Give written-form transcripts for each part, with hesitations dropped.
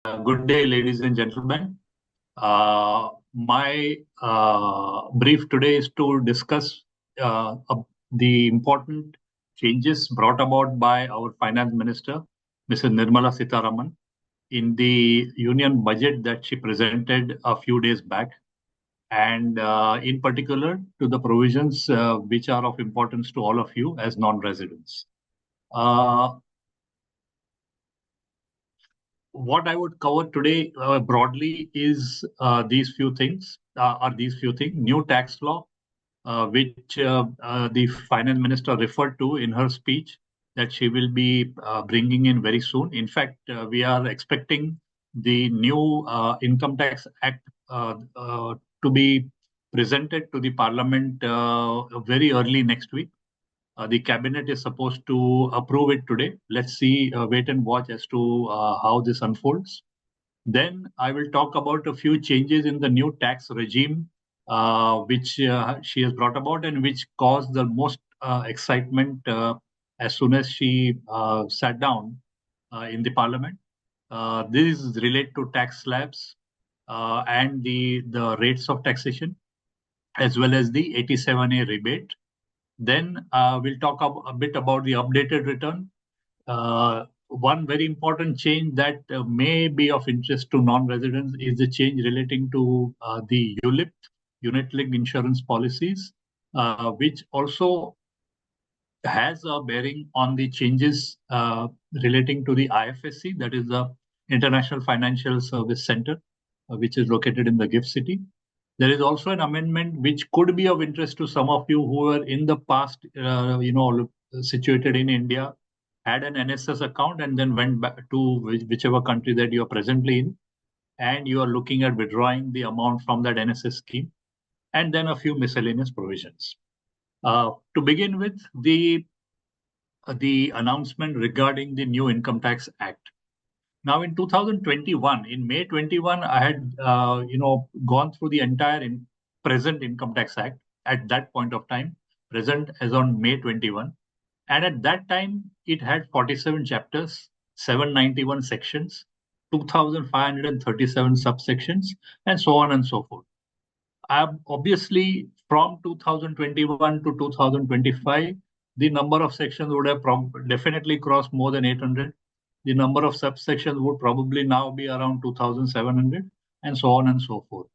Good day, ladies and gentlemen. My brief today is to discuss the important changes brought about by our Finance Minister, Mrs. Nirmala Sitharaman, in the Union budget that she presented a few days back, and in particular to the provisions which are of importance to all of you as non-residents. What I would cover today broadly is these few things. New tax law, which the finance minister referred to in her speech, that she will be bringing in very soon. In fact, we are expecting the new Income Tax Act to be presented to the Parliament very early next week. The cabinet is supposed to approve it today. Let's see, wait and watch as to how this unfolds. Then I will talk about a few changes in the new tax regime, which she has brought about and which caused the most excitement as soon as she sat down in the parliament. These relate to tax slabs and the rates of taxation, as well as the 87A rebate. Then we'll talk a bit about the updated return. One very important change that may be of interest to non-residents is the change relating to the ULIP, unit-linked insurance policies, which also has a bearing on the changes relating to the IFSC, that is the International Financial Service Center, which is located in the GIFT City. There is also an amendment which could be of interest to some of you who were in the past, situated in India, had an NSS account and then went back to whichever country that you are presently in, and you are looking at withdrawing the amount from that NSS scheme, and then a few miscellaneous provisions. To begin with, the announcement regarding the new Income Tax Act. Now, in 2021, in May 21, I had gone through the entire present Income Tax Act at that point of time, present as on May 21. And at that time, it had 47 chapters, 791 sections, 2,537 subsections, and so on and so forth. Obviously, from 2021 to 2025, the number of sections would have definitely crossed more than 800. The number of subsections would probably now be around 2,700, and so on and so forth.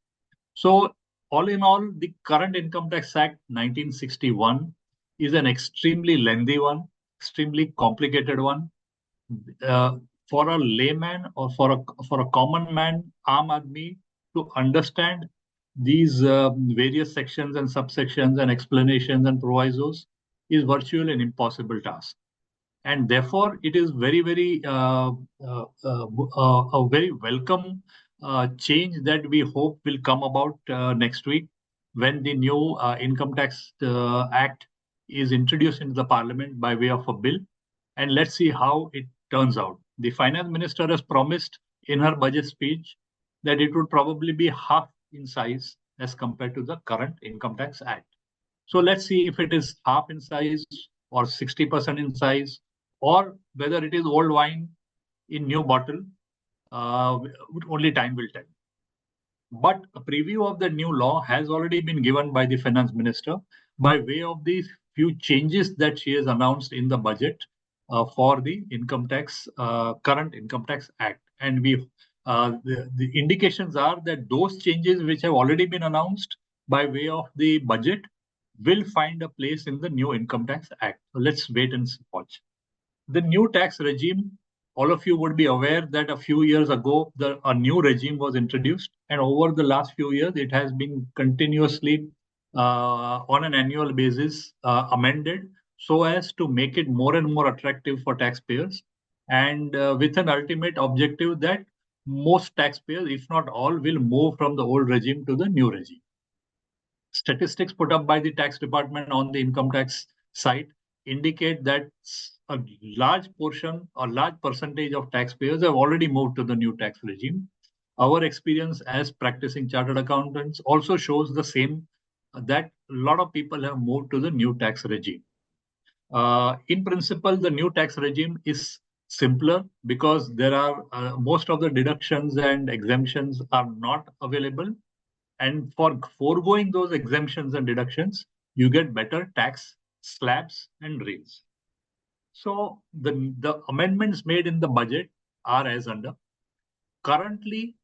So, all in all, the current Income Tax Act 1961 is an extremely lengthy one, extremely complicated one. For a layman or for a common man, Aam Aadmi, to understand these various sections and subsections and explanations and provisos is virtually an impossible task. And therefore, it is very, very a very welcome change that we hope will come about next week when the new Income Tax Act is introduced into the Parliament by way of a bill. And let's see how it turns out. The Finance Minister has promised in her budget speech that it would probably be half in size as compared to the current Income Tax Act. So let's see if it is half in size or 60% in size, or whether it is old wine in new bottle. Only time will tell. But a preview of the new law has already been given by the Finance Minister by way of the few changes that she has announced in the budget for the current Income Tax Act. And the indications are that those changes which have already been announced by way of the budget will find a place in the new Income Tax Act. So let's wait and watch. The new tax regime, all of you would be aware that a few years ago, a new regime was introduced. And over the last few years, it has been continuously on an annual basis amended so as to make it more and more attractive for taxpayers, and with an ultimate objective that most taxpayers, if not all, will move from the old regime to the new regime. Statistics put up by the tax department on the income tax site indicate that a large portion or large percentage of taxpayers have already moved to the new tax regime. Our experience as practicing chartered accountants also shows the same, that a lot of people have moved to the new tax regime. In principle, the new tax regime is simpler because there are most of the deductions and exemptions are not available. And for foregoing those exemptions and deductions, you get better tax slabs and rates. So the amendments made in the budget are as under. Currently,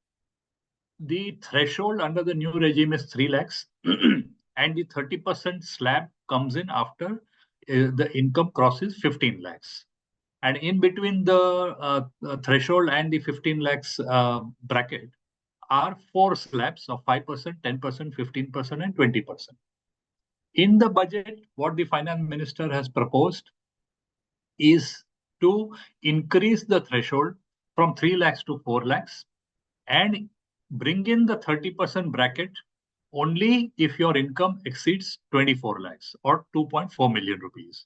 the threshold under the new regime is 3 lakhs, and the 30% slab comes in after the income crosses 15 lakhs. And in between the threshold and the 15 lakhs bracket are 4 slabs of 5%, 10%, 15%, and 20%. In the budget, what the finance minister has proposed is to increase the threshold from 3 lakhs to 4 lakhs and bring in the 30% bracket only if your income exceeds 24 lakhs or 2.4 million rupees.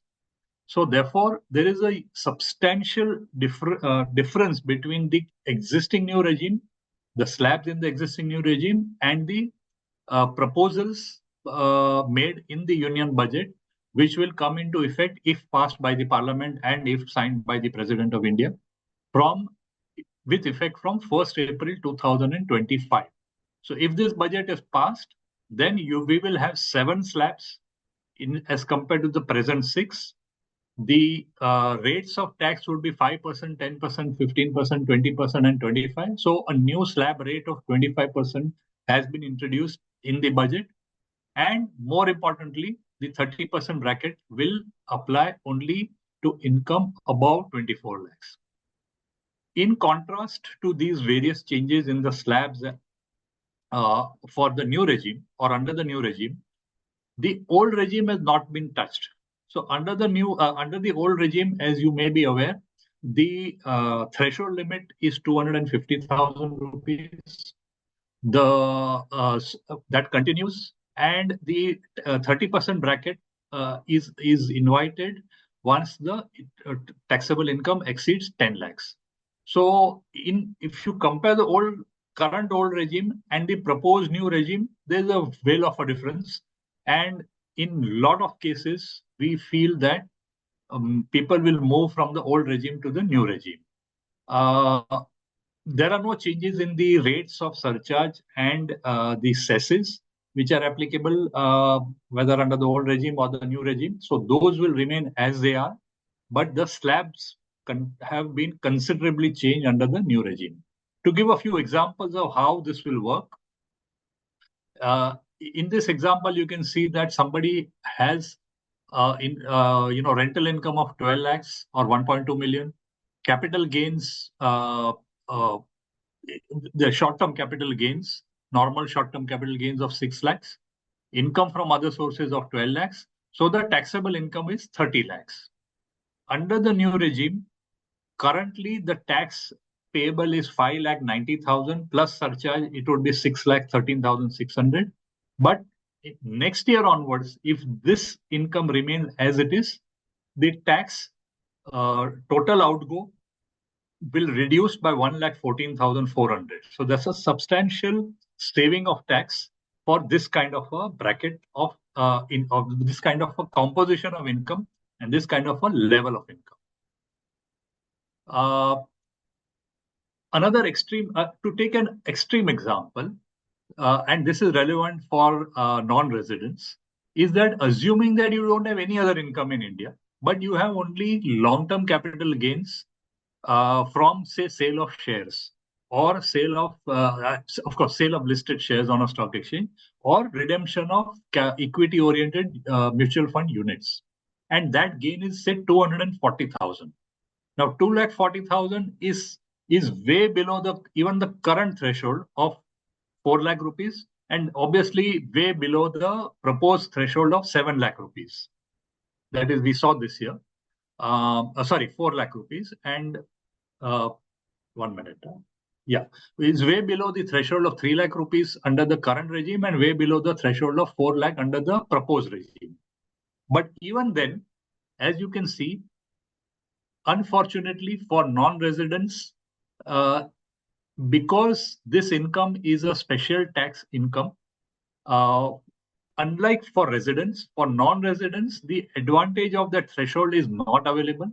So therefore, there is a substantial difference between the existing new regime, the slabs in the existing new regime, and the proposals made in the union budget, which will come into effect if passed by the parliament and if signed by the President of India from with effect from 1st April 2025. So if this budget is passed, then we will have 7 slabs as compared to the present 6. The rates of tax would be 5%, 10%, 15%, 20%, and 25%. So a new slab rate of 25% has been introduced in the budget. And more importantly, the 30% bracket will apply only to income above 24 lakhs. In contrast to these various changes in the slabs for the new regime or under the new regime, the old regime has not been touched. So under the old regime, as you may be aware, the threshold limit is 250,000 rupees. That continues, and the 30% bracket is invited once the taxable income exceeds 10 lakhs. So if you compare the current old regime and the proposed new regime, there's a veil of a difference. And in a lot of cases, we feel that people will move from the old regime to the new regime. There are no changes in the rates of surcharge and the cesses, which are applicable whether under the old regime or the new regime. So those will remain as they are, but the slabs have been considerably changed under the new regime. To give a few examples of how this will work, in this example, you can see that somebody has rental income of 12 lakhs or 1.2 million, capital gains, the short-term capital gains, normal short-term capital gains of 6 lakhs, income from other sources of 12 lakhs. So the taxable income is 30 lakhs. Under the new regime, currently the tax payable is 5,90,000 plus surcharge, it would be 6,13,600. But next year onwards, if this income remains as it is, the tax total outgo will reduce by 1,14,400. So that's a substantial saving of tax for this kind of a bracket of this kind of a composition of income and this kind of a level of income. Another extreme, to take an extreme example, and this is relevant for non-residents, is that assuming that you don't have any other income in India, but you have only long-term capital gains from, say, sale of shares or sale of course, sale of listed shares on a stock exchange or redemption of equity-oriented mutual fund units. And that gain is, say, 240,000. Now, 240,000 is way below even the current threshold of 4 lakh rupees, and obviously way below the proposed threshold of 7 lakh rupees. That is, we saw this year. 4 lakh rupees. And 1 minute. Yeah, it's way below the threshold of 3 lakh rupees under the current regime and way below the threshold of 4 lakh under the proposed regime. But even then, as you can see, unfortunately for non-residents, because this income is a special tax income, unlike for residents, for non-residents, the advantage of that threshold is not available.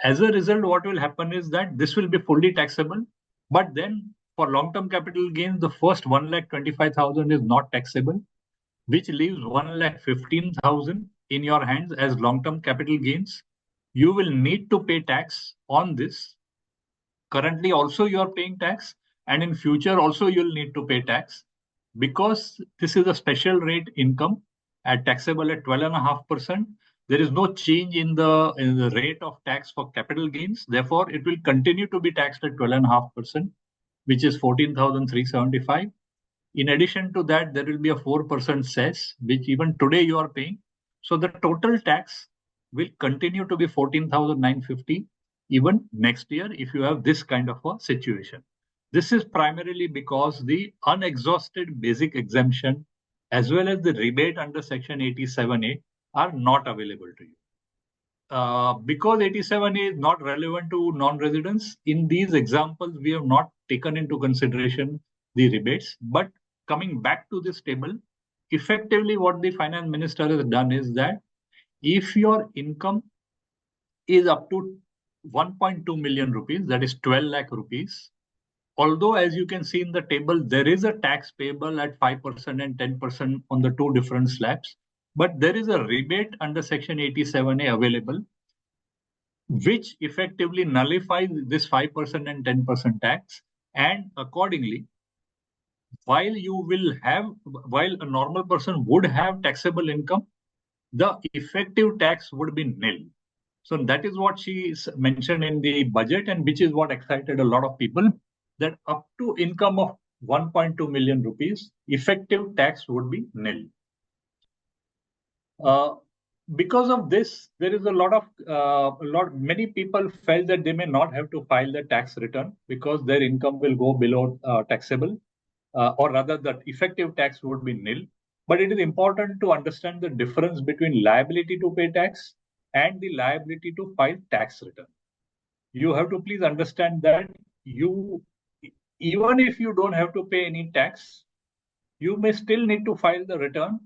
As a result, what will happen is that this will be fully taxable, but then for long-term capital gains, the first 1,25,000 is not taxable, which leaves 1,15,000 in your hands as long-term capital gains. You will need to pay tax on this. Currently also you are paying tax, and in future also you'll need to pay tax, because this is a special rate income at taxable at 12.5%. There is no change in the rate of tax for capital gains. Therefore, it will continue to be taxed at 12.5%, which is 14,375. In addition to that, there will be a 4% cess, which even today you are paying. So the total tax will continue to be 14,950 even next year if you have this kind of a situation. This is primarily because the unexhausted basic exemption as well as the rebate under Section 87A are not available to you. Because 87A is not relevant to non-residents, in these examples, we have not taken into consideration the rebates. But coming back to this table, effectively what the finance minister has done is that if your income is up to 1.2 million rupees, that is 12 lakh rupees, although as you can see in the table, there is a tax payable at 5% and 10% on the two different slabs, but there is a rebate under Section 87A available, which effectively nullifies this 5% and 10% tax. And accordingly, while a normal person would have taxable income, the effective tax would be nil. So that is what she mentioned in the budget, and which is what excited a lot of people, that up to income of 1.2 million rupees, effective tax would be nil. Because of this, there is many people felt that they may not have to file the tax return because their income will go below taxable, or rather the effective tax would be nil. But it is important to understand the difference between liability to pay tax and the liability to file tax return. You have to please understand that even if you don't have to pay any tax, you may still need to file the return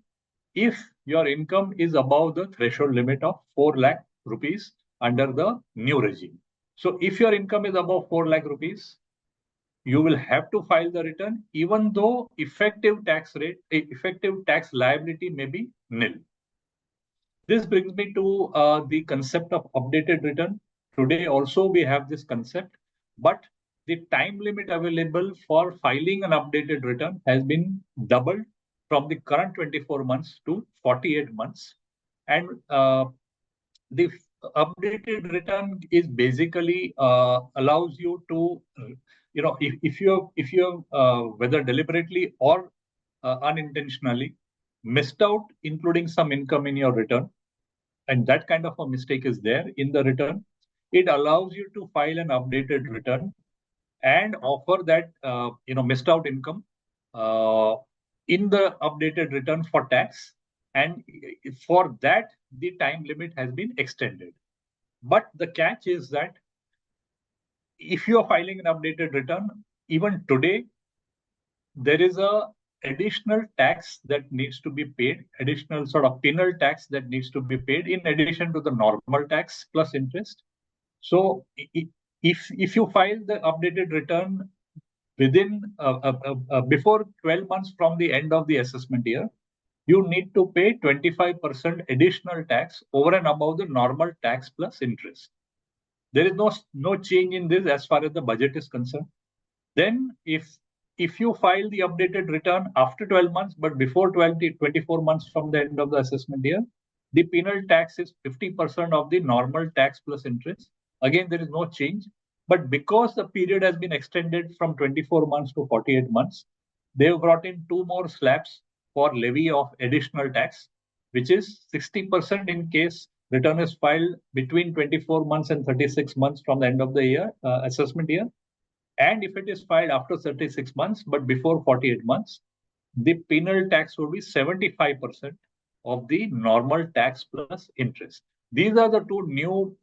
if your income is above the threshold limit of 4 lakh rupees under the new regime. So if your income is above 4 lakh rupees, you will have to file the return, even though effective tax liability may be nil. This brings me to the concept of updated return. Today also we have this concept, but the time limit available for filing an updated return has been doubled from the current 24 months to 48 months. And the updated return is basically allows you to, if you whether deliberately or unintentionally missed out including some income in your return, and that kind of a mistake is there in the return, it allows you to file an updated return and offer that missed out income in the updated return for tax, and for that the time limit has been extended. But the catch is that if you are filing an updated return, even today there is a additional tax that needs to be paid, additional sort of penal tax that needs to be paid in addition to the normal tax plus interest. So if you file the updated return within before 12 months from the end of the assessment year, you need to pay 25% additional tax over and above the normal tax plus interest. There is no change in this as far as the budget is concerned. Then if you file the updated return after 12 months, but before 24 months from the end of the assessment year, the penal tax is 50% of the normal tax plus interest. Again, there is no change. But because the period has been extended from 24 months to 48 months, they've brought in two more slabs for levy of additional tax, which is 60% in case return is filed between 24 months and 36 months from the end of the year, assessment year. And if it is filed after 36 months, but before 48 months, the penal tax would be 75% of the normal tax plus interest. These are the two new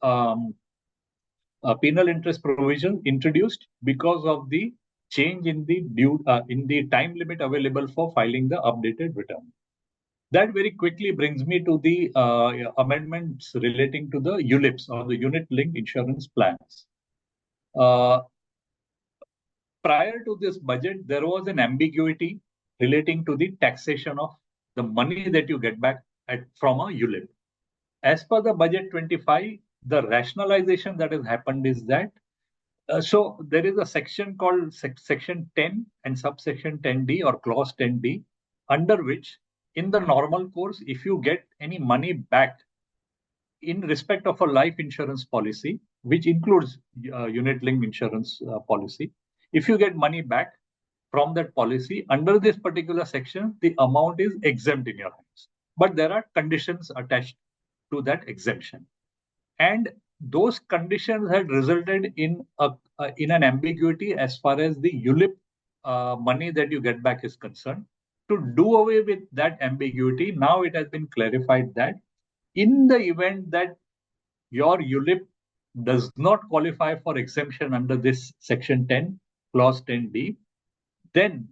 penal interest provision introduced because of the change in the time limit available for filing the updated return. That very quickly brings me to the amendments relating to the ULIPs, or the unit-linked insurance plans. Uh, Prior to this budget, there was an ambiguity relating to the taxation of the money that you get back from a ULIP. As per the budget 25, the rationalization that has happened is that so there is a section called section 10 and subsection 10D, or clause 10D, under which in the normal course, if you get any money back in respect of a life insurance policy, which includes unit-linked insurance policy, if you get money back from that policy under this particular section, the amount is exempt in your hands. But there are conditions attached to that exemption, and those conditions had resulted in an ambiguity as far as the ULIP money that you get back is concerned. To do away with that ambiguity, now it has been clarified that in the event that your ULIP does not qualify for exemption under this section 10, clause 10D, then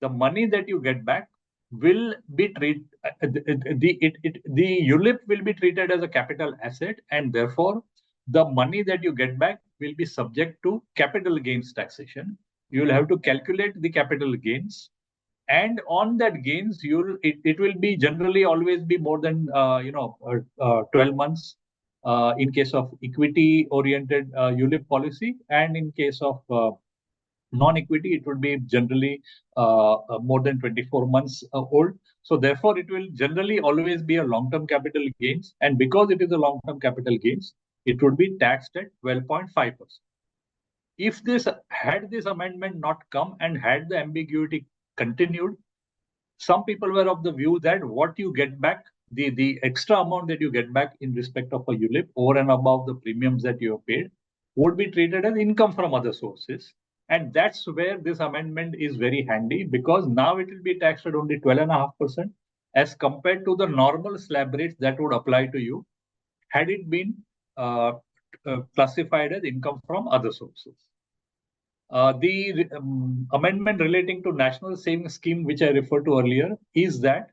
the money that you get back will be treated, the ULIP will be treated as a capital asset, and therefore the money that you get back will be subject to capital gains taxation. You will have to calculate the capital gains, and on that gains, it will be generally always be more than 12 months in case of equity oriented ULIP policy, and in case of non-equity, it would be generally more than 24 months old. So therefore, it will generally always be a long-term capital gains. And because it is a long-term capital gains, it would be taxed at 12.5%. If this amendment not come and had the ambiguity continued, some people were of the view that what you get back, the extra amount that you get back in respect of a ULIP over and above the premiums that you have paid would be treated as income from other sources. And that's where this amendment is very handy, because now it will be taxed at only 12.5% as compared to the normal slab rates that would apply to you had it been classified as income from other sources. The amendment relating to National Savings Scheme, which I referred to earlier, is that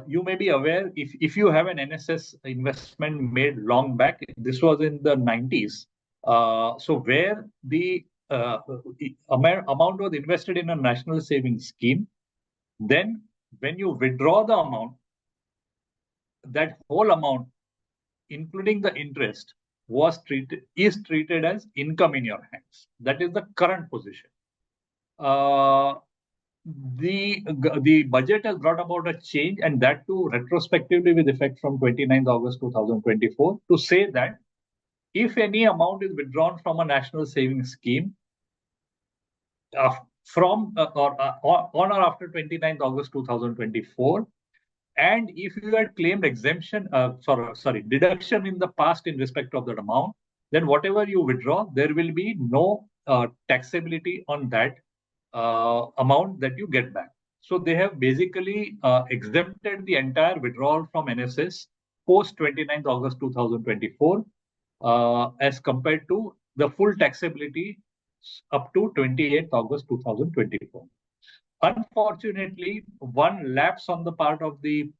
you may be aware, if you have an NSS investment made long back, this was in the 90s, so where the amount was invested in a National Savings Scheme, then when you withdraw the amount, that whole amount, including the interest, is treated as income in your hands. That is the current position. The budget has brought about a change, and that too retrospectively with effect from 29th August 2024, to say that if any amount is withdrawn from a national savings scheme on or after 29th August 2024, and if you had claimed exemption, deduction in the past in respect of that amount, then whatever you withdraw, there will be no taxability on that amount that you get back. So they have basically exempted the entire withdrawal from NSS post 29th August 2024 as compared to the full taxability up to 28th August 2024. Unfortunately, one lapse on the part of the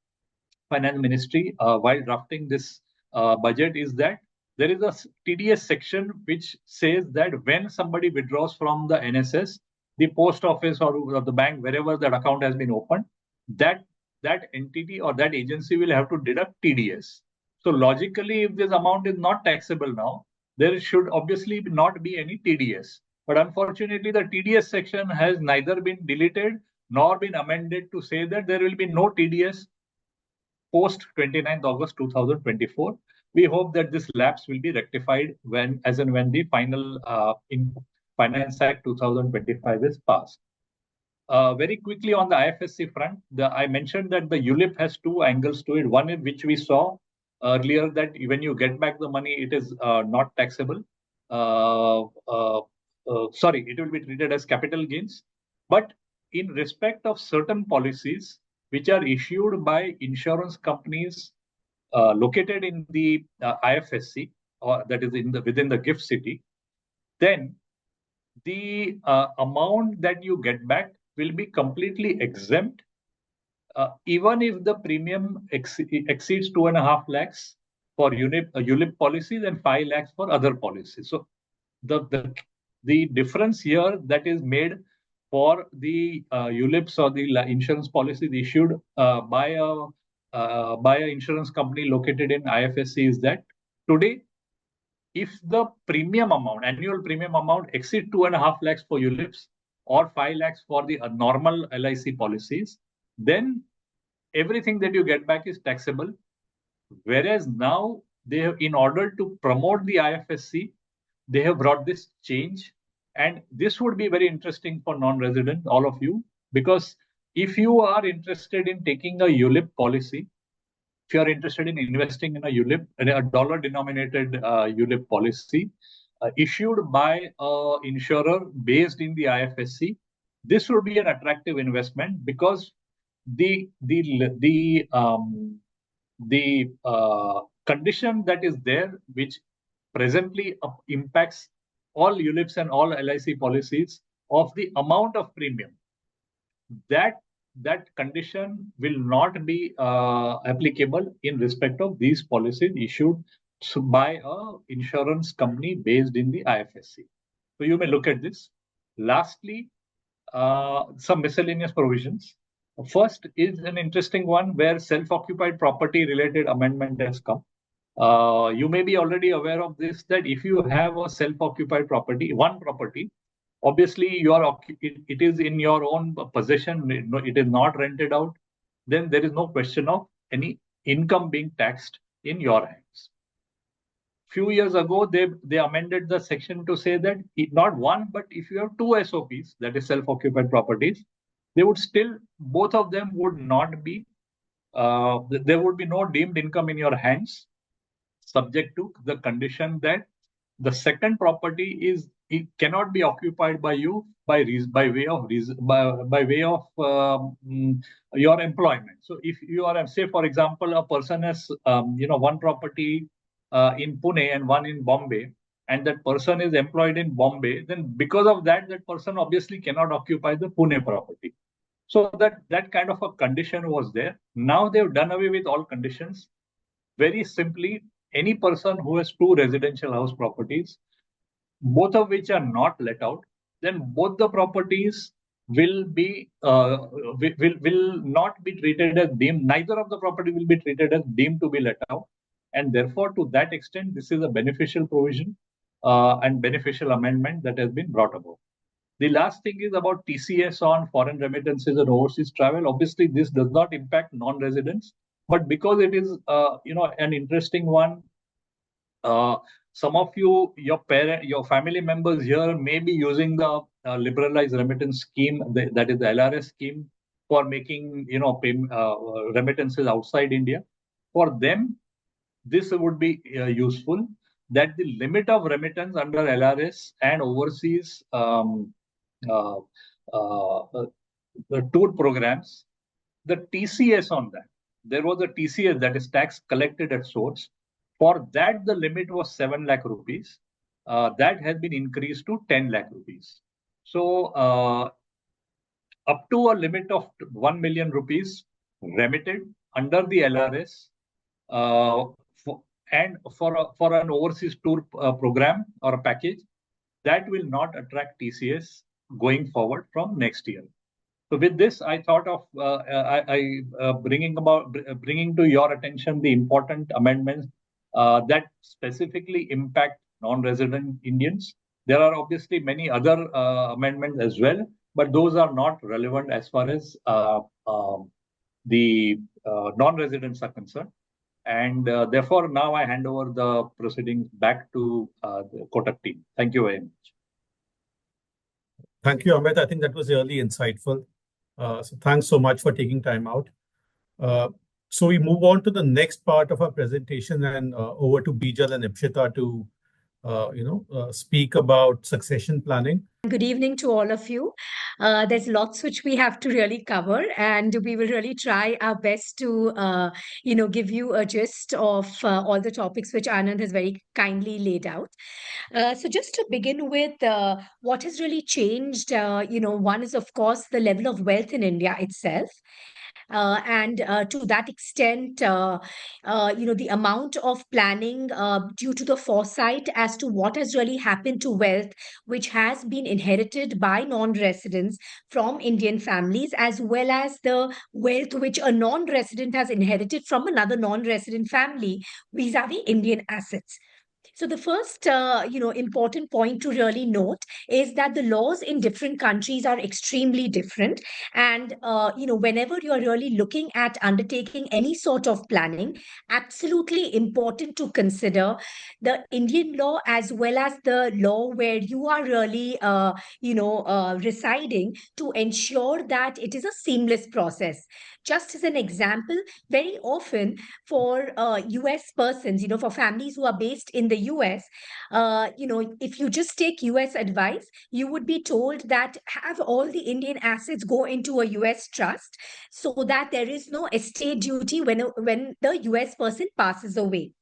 Finance Ministry while drafting this budget is that there is a TDS section which says that when somebody withdraws from the NSS, the post office or the bank, wherever that account has been opened, that entity or that agency will have to deduct TDS. So logically, if this amount is not taxable now, there should obviously not be any TDS. But unfortunately, the TDS section has neither been deleted nor been amended to say that there will be no TDS post 29th August 2024. We hope that this lapse will be rectified when the final in Finance Act 2025 is passed. Very quickly on the IFSC front, I mentioned that the ULIP has two angles to it. One in which we saw earlier that when you get back the money, it is not taxable. It will be treated as capital gains. But in respect of certain policies which are issued by insurance companies located in the IFSC, or that is within the GIFT city, then the amount that you get back will be completely exempt even if the premium exceeds 2.5 lakhs for ULIP policies and 5 lakhs for other policies. So the difference here that is made for the ULIPs or the insurance policies issued by a insurance company located in IFSC is that today, if the annual premium amount exceeds 2.5 lakhs for ULIPs or 5 lakhs for the normal LIC policies, then everything that you get back is taxable. Whereas now they have, in order to promote the IFSC, they have brought this change. And this would be very interesting for non-resident, all of you, because if you are interested in taking a ULIP policy, if you are interested in investing in a ULIP, a dollar-denominated ULIP policy issued by an insurer based in the IFSC, this would be an attractive investment because the condition that is there, which presently impacts all ULIPs and all LIC policies of the amount of premium, that condition will not be applicable in respect of these policies issued by a insurance company based in the IFSC. So you may look at this. Lastly, some miscellaneous provisions. First is an interesting one where self-occupied property related amendment has come. You may be already aware of this, that if you have a self-occupied property, one property, obviously it is in your own possession, it is not rented out, then there is no question of any income being taxed in your hands. Few years ago, they amended the section to say that not one, but if you have two SOPs, that is self-occupied properties, they would still, both of them would not be, there would be no deemed income in your hands, subject to the condition that the second property it cannot be occupied by you by way of your employment. So if you are, say for example, a person has one property in Pune and one in Bombay, and that person is employed in Bombay, then because of that person obviously cannot occupy the Pune property. So that kind of a condition was there. Now they've done away with all conditions. Very simply, any person who has two residential house properties, both of which are not let out, then both the properties will not be treated as deemed. Neither of the property will be treated as deemed to be let out, and therefore, to that extent, this is a beneficial provision and beneficial amendment that has been brought about. The last thing is about TCS on foreign remittances and overseas travel. Obviously, this does not impact non-residents, but because it is an interesting one, some of your family members here may be using the liberalized remittance scheme, that is the LRS scheme, for making remittances outside India. For them, this would be useful, that the limit of remittance under LRS and overseas the tour programs, the TCS on that, there was a TCS, that is tax collected at source. For that, the limit was 7 lakh rupees. That has been increased to 10 lakh rupees. So up to a limit of 1 million rupees remitted under the LRS for an overseas tour program or a package, that will not attract TCS going forward from next year. So with this, I thought of bringing to your attention the important amendments that specifically impact non-resident Indians. There are obviously many other amendments as well, but those are not relevant as far as the non-residents are concerned. And therefore, now I hand over the proceedings back to the Kotak team. Thank you very much. Thank you, Amit. I think that was really insightful. So thanks so much for taking time out. So we move on to the next part of our presentation, and over to Bijal and Ipshita to speak about succession planning. Good evening to all of you. There's lots which we have to really cover, and we will really try our best to, give you a gist of all the topics which Anand has very kindly laid out. So just to begin with, what has really changed, one is, of course, the level of wealth in India itself. And to that extent, the amount of planning due to the foresight as to what has really happened to wealth, which has been inherited by non-residents from Indian families, as well as the wealth which a non-resident has inherited from another non-resident family vis-a-vis Indian assets. So the first, important point to really note is that the laws in different countries are extremely different, and whenever you are really looking at undertaking any sort of planning, absolutely important to consider the Indian law as well as the law where you are really, residing, to ensure that it is a seamless process. Just as an example, very often for US persons, for families who are based in the US, if you just take US advice, you would be told that have all the Indian assets go into a US trust so that there is no estate duty when the US person passes away.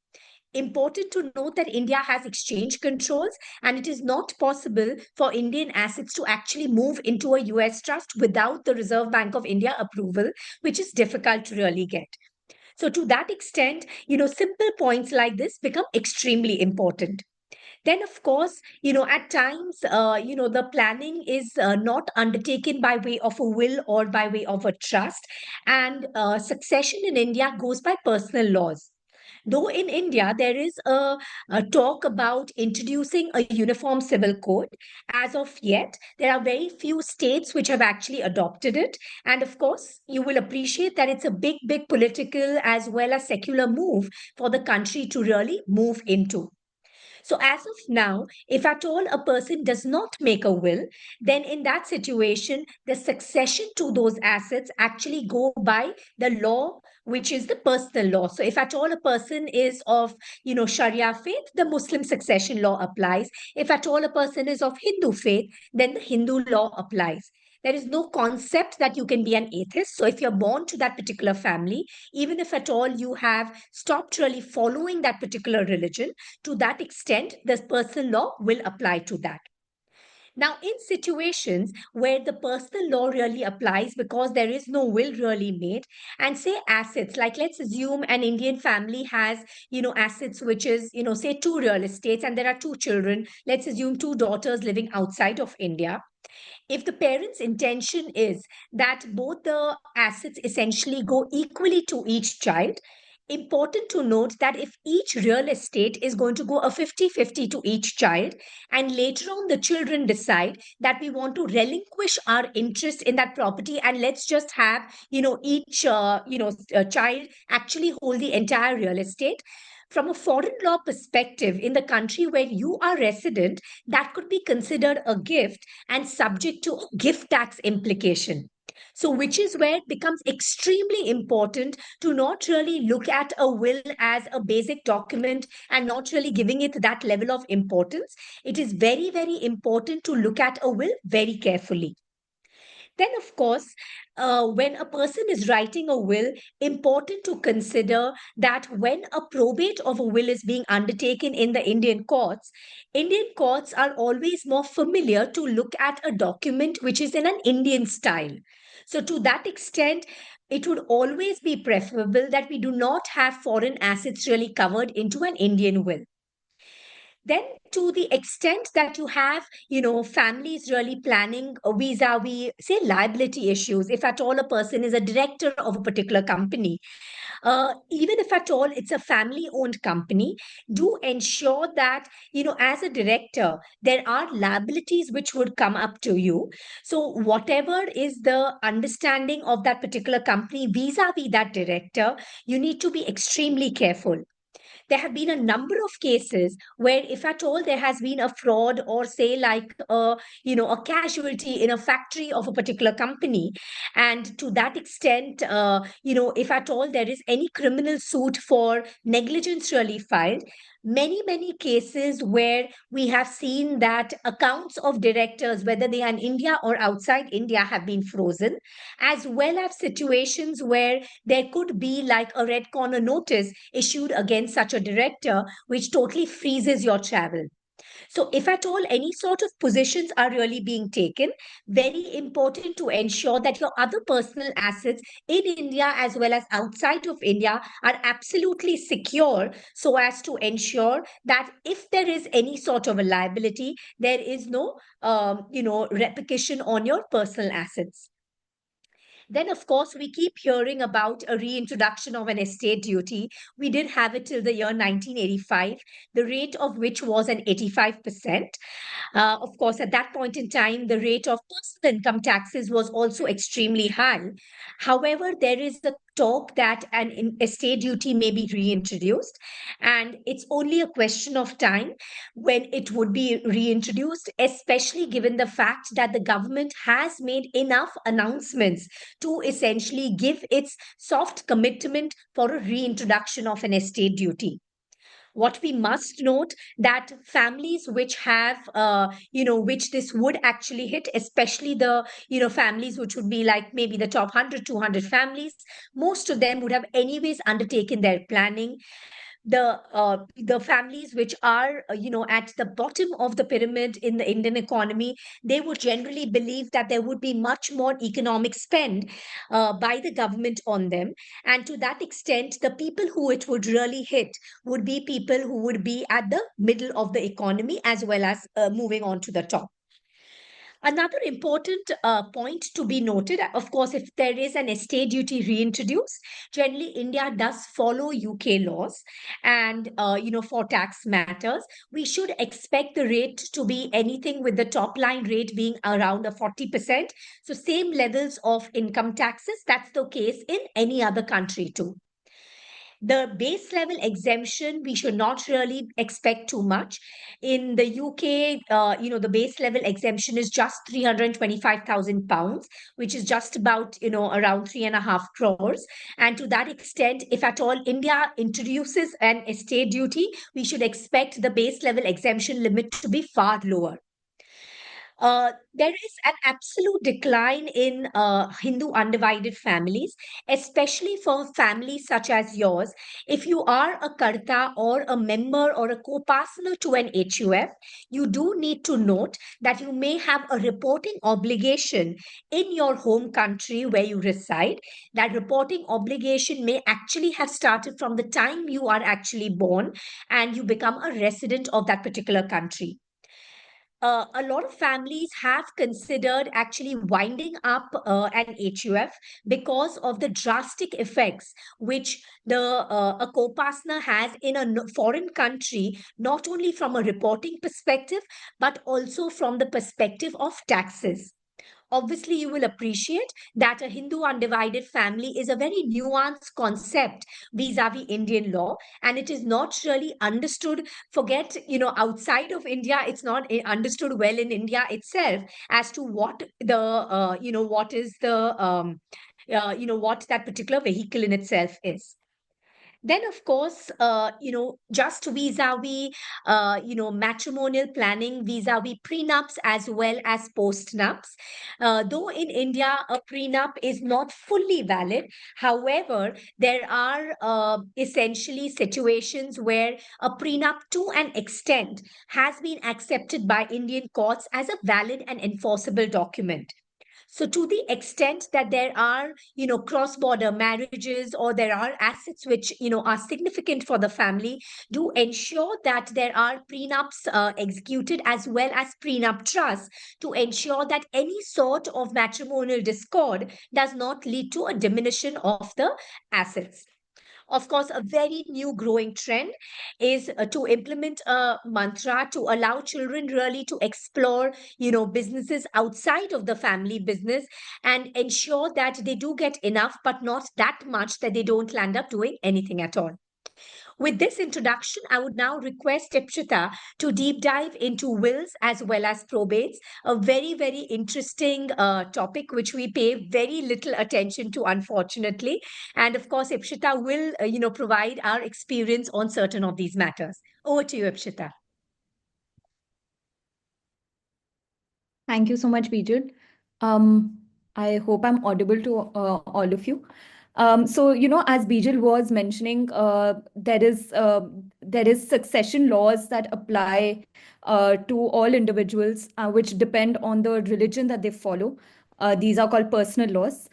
Important to note that India has exchange controls, and it is not possible for Indian assets to actually move into a US trust without the Reserve Bank of India approval, which is difficult to really get. So, to that extent, simple points like this become extremely important. Then, of course, at times, the planning is not undertaken by way of a will or by way of a trust. And succession in India goes by personal laws. Though in India, there is a talk about introducing a uniform civil code. As of yet, there are very few states which have actually adopted it. And of course, you will appreciate that it's a big, big political as well as secular move for the country to really move into. So, as of now, if at all a person does not make a will, then in that situation, the succession to those assets actually go by the law, which is the personal law. So, if at all a person is of, Sharia faith, the Muslim succession law applies. If at all a person is of Hindu faith, then the Hindu law applies. There is no concept that you can be an atheist. So, if you're born to that particular family, even if at all you have stopped really following that particular religion, to that extent, the personal law will apply to that. Now, in situations where the personal law really applies because there is no will really made, and say assets, like let's assume an Indian family has, assets which is, say two real estates, and there are two children, let's assume two daughters living outside of India. If the parents' intention is that both the assets essentially go equally to each child, important to note that if each real estate is going to go a 50-50 to each child, and later on the children decide that we want to relinquish our interest in that property and let's just have, each, child actually hold the entire real estate, from a foreign law perspective, in the country where you are resident, that could be considered a gift and subject to gift tax implication. So, which is where it becomes extremely important to not really look at a will as a basic document and not really giving it that level of importance. It is very, very important to look at a will very carefully. Then, of course, when a person is writing a will, important to consider that when a probate of a will is being undertaken in the Indian courts are always more familiar to look at a document which is in an Indian style. So, to that extent, it would always be preferable that we do not have foreign assets really covered into an Indian will. Then, to the extent that you have, families really planning vis-a-vis, say, liability issues, if at all a person is a director of a particular company, even if at all it's a family owned company, do ensure that, as a director, there are liabilities which would come up to you. So, whatever is the understanding of that particular company vis-a-vis that director, you need to be extremely careful. There have been a number of cases where if at all there has been a fraud, or say like a casualty in a factory of a particular company, and to that extent, if at all there is any criminal suit for negligence really filed, many cases where we have seen that accounts of directors, whether they are in India or outside India, have been frozen, as well as situations where there could be like a red corner notice issued against such a director, which totally freezes your travel. So, if at all any sort of positions are really being taken, very important to ensure that your other personal assets in India as well as outside of India are absolutely secure, so as to ensure that if there is any sort of a liability, there is no, repercussion on your personal assets. Then, of course, we keep hearing about a reintroduction of an estate duty. We did have it till the year 1985, the rate of which was an 85%. Of course, at that point in time, the rate of personal income taxes was also extremely high. However, there is the talk that an estate duty may be reintroduced, and it's only a question of time when it would be reintroduced, especially given the fact that the government has made enough announcements to essentially give its soft commitment for a reintroduction of an estate duty. What we must note that families which have which this would actually hit, especially the families which would be like maybe the top 100 200 families, most of them would have anyways undertaken their planning. The families which are at the bottom of the pyramid in the Indian economy, they would generally believe that there would be much more economic spend by the government on them, and to that extent the people who it would really hit would be people who would be at the middle of the economy as well as moving on to the top. Another important point to be noted, of course, if there is an estate duty reintroduced, generally India does follow UK laws, and for tax matters, we should expect the rate to be anything with the top line rate being around a 40%. So same levels of income taxes. That's the case in any other country too. The base level exemption, we should not really expect too much. In the UK, the base level exemption is just £325,000, which is just about, around 3.5 crores. And to that extent, if at all India introduces an estate duty, we should expect the base level exemption limit to be far lower. There is an absolute decline in Hindu undivided families, especially for families such as yours. If you are a Karta or a member or a co-partner to an HUF, you do need to note that you may have a reporting obligation in your home country where you reside. That reporting obligation may actually have started from the time you are actually born and you become a resident of that particular country. A lot of families have considered actually winding up an HUF because of the drastic effects which the a co-partner has in a foreign country, not only from a reporting perspective, but also from the perspective of taxes. Obviously, you will appreciate that a Hindu undivided family is a very nuanced concept vis-a-vis Indian law, and it is not really understood. Forget, outside of India, it's not understood well in India itself as to what the, what is the, what that particular vehicle in itself is. Then, of course, just vis-a-vis, matrimonial planning, vis-a-vis prenups as well as postnups. Though in India, a prenup is not fully valid. However, there are essentially situations where a prenup to an extent has been accepted by Indian courts as a valid and enforceable document. So, to the extent that there are, cross-border marriages or there are assets which, are significant for the family, do ensure that there are prenups executed as well as prenup trusts to ensure that any sort of matrimonial discord does not lead to a diminution of the assets. Of course, a very new growing trend is to implement a mantra to allow children really to explore, businesses outside of the family business and ensure that they do get enough, but not that much that they don't land up doing anything at all. With this introduction, I would now request Ipshita to deep dive into wills as well as probates, a very, very interesting topic which we pay very little attention to, unfortunately. And of course, Ipshita will, provide our experience on certain of these matters. Over to you, Ipshita. Thank you so much, Bijal. Um, I hope I'm audible to all of you. As Bijal was mentioning, there is succession laws that apply to all individuals, which depend on the religion that they follow. These are called personal laws.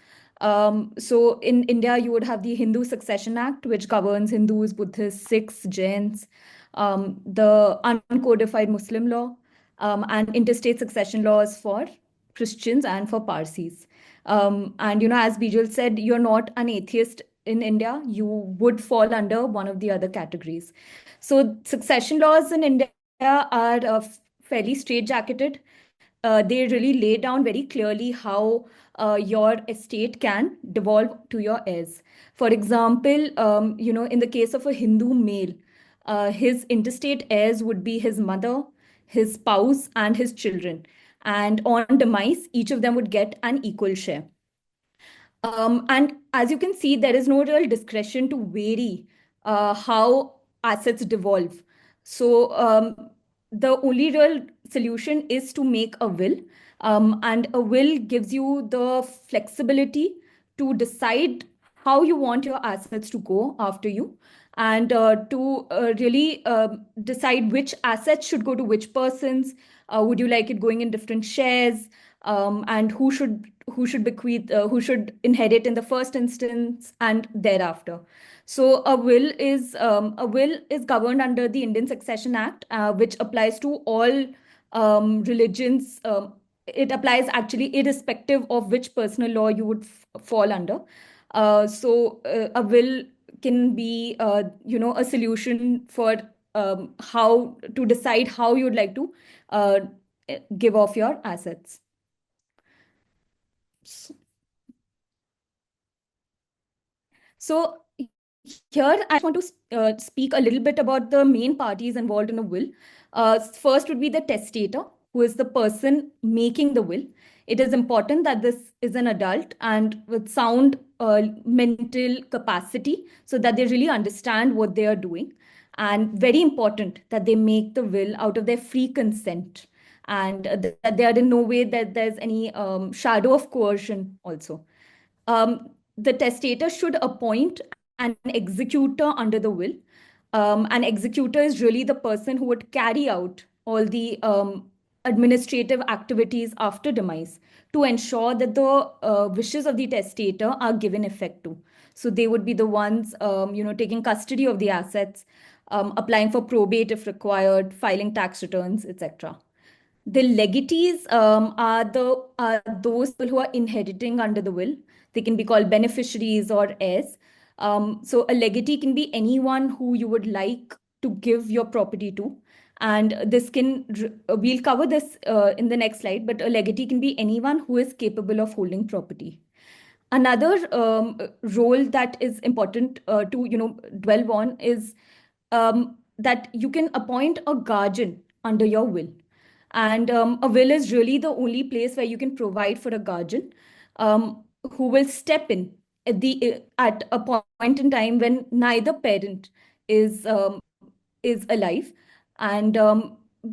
So in India, you would have the Hindu Succession Act, which governs Hindus, Buddhists, Sikhs, Jains, the uncodified Muslim law, and interstate succession laws for Christians and for Parsis. As Bijal said, you're not an atheist in India, you would fall under one of the other categories. So succession laws in India are fairly straitjacketed. They really lay down very clearly how your estate can devolve to your heirs. For example, in the case of a Hindu male, his intestate heirs would be his mother, his spouse, and his children. And on demise, each of them would get an equal share. And as you can see, there is no real discretion to vary how assets devolve. So the only real solution is to make a will. And a will gives you the flexibility to decide how you want your assets to go after you, and to really decide which assets should go to which persons. Would you like it going in different shares? And who should bequeath, who should inherit in the first instance and thereafter. So a will is governed under the Indian Succession Act, which applies to all religions. It applies actually irrespective of which personal law you would fall under. A will can be a solution for how to decide how you'd like to give off your assets. So here I want to speak a little bit about the main parties involved in a will. First would be the testator, who is the person making the will. It is important that this is an adult and with sound mental capacity, so that they really understand what they are doing. And very important that they make the will out of their free consent, and that they are in no way that there's any shadow of coercion also. The testator should appoint an executor under the will. An executor is really the person who would carry out all the administrative activities after demise to ensure that the wishes of the testator are given effect to. So they would be the ones, taking custody of the assets, applying for probate if required, filing tax returns, etc. The legatees are those people who are inheriting under the will. They can be called beneficiaries or heirs. So a legatee can be anyone who you would like to give your property to. And we'll cover this in the next slide, but a legatee can be anyone who is capable of holding property. Another role that is important to dwell on is that you can appoint a guardian under your will. And a will is really the only place where you can provide for a guardian who will step in at a point in time when neither parent is alive. And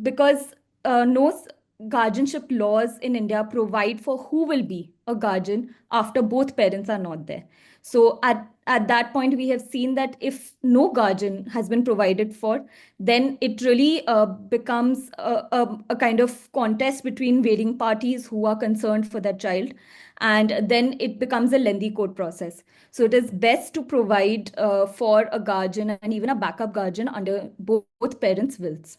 because no guardianship laws in India provide for who will be a guardian after both parents are not there. So at that point, we have seen that if no guardian has been provided for, then it really becomes a kind of contest between varying parties who are concerned for their child. And then it becomes a lengthy court process. So it is best to provide for a guardian and even a backup guardian under both parents' wills.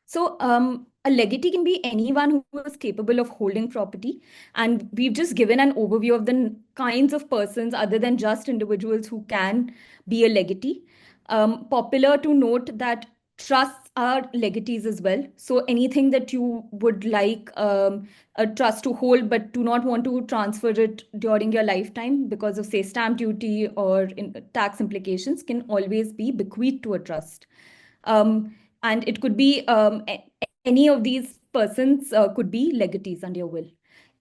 So a legatee can be anyone who is capable of holding property. And we've just given an overview of the kinds of persons other than just individuals who can be a legatee. Popular to note that Trusts are legatees as well. So anything that you would like a trust to hold, but do not want to transfer it during your lifetime because of, say, stamp duty or tax implications, can always be bequeathed to a trust. And it could be any of these persons could be legatees under your will.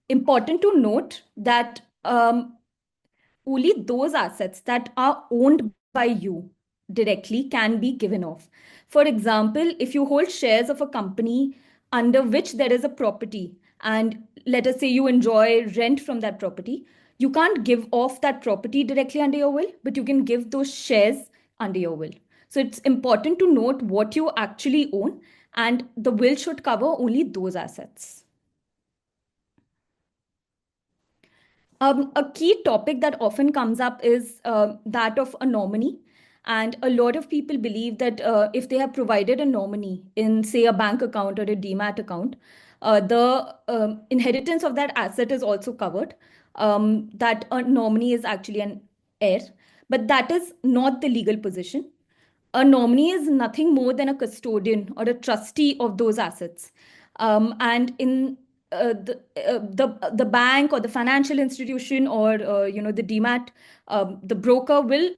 Important to note that only those assets that are owned by you directly can be given off. For example, if you hold shares of a company under which there is a property, and let us say you enjoy rent from that property, you can't give off that property directly under your will, but you can give those shares under your will. So it's important to note what you actually own, and the will should cover only those assets. A key topic that often comes up is that of a nominee. And a lot of people believe that if they have provided a nominee in, say, a bank account or a demat account, the inheritance of that asset is also covered, that a nominee is actually an heir. But that is not the legal position. A nominee is nothing more than a custodian or a trustee of those assets. And in the bank or the financial institution or the demat, the broker will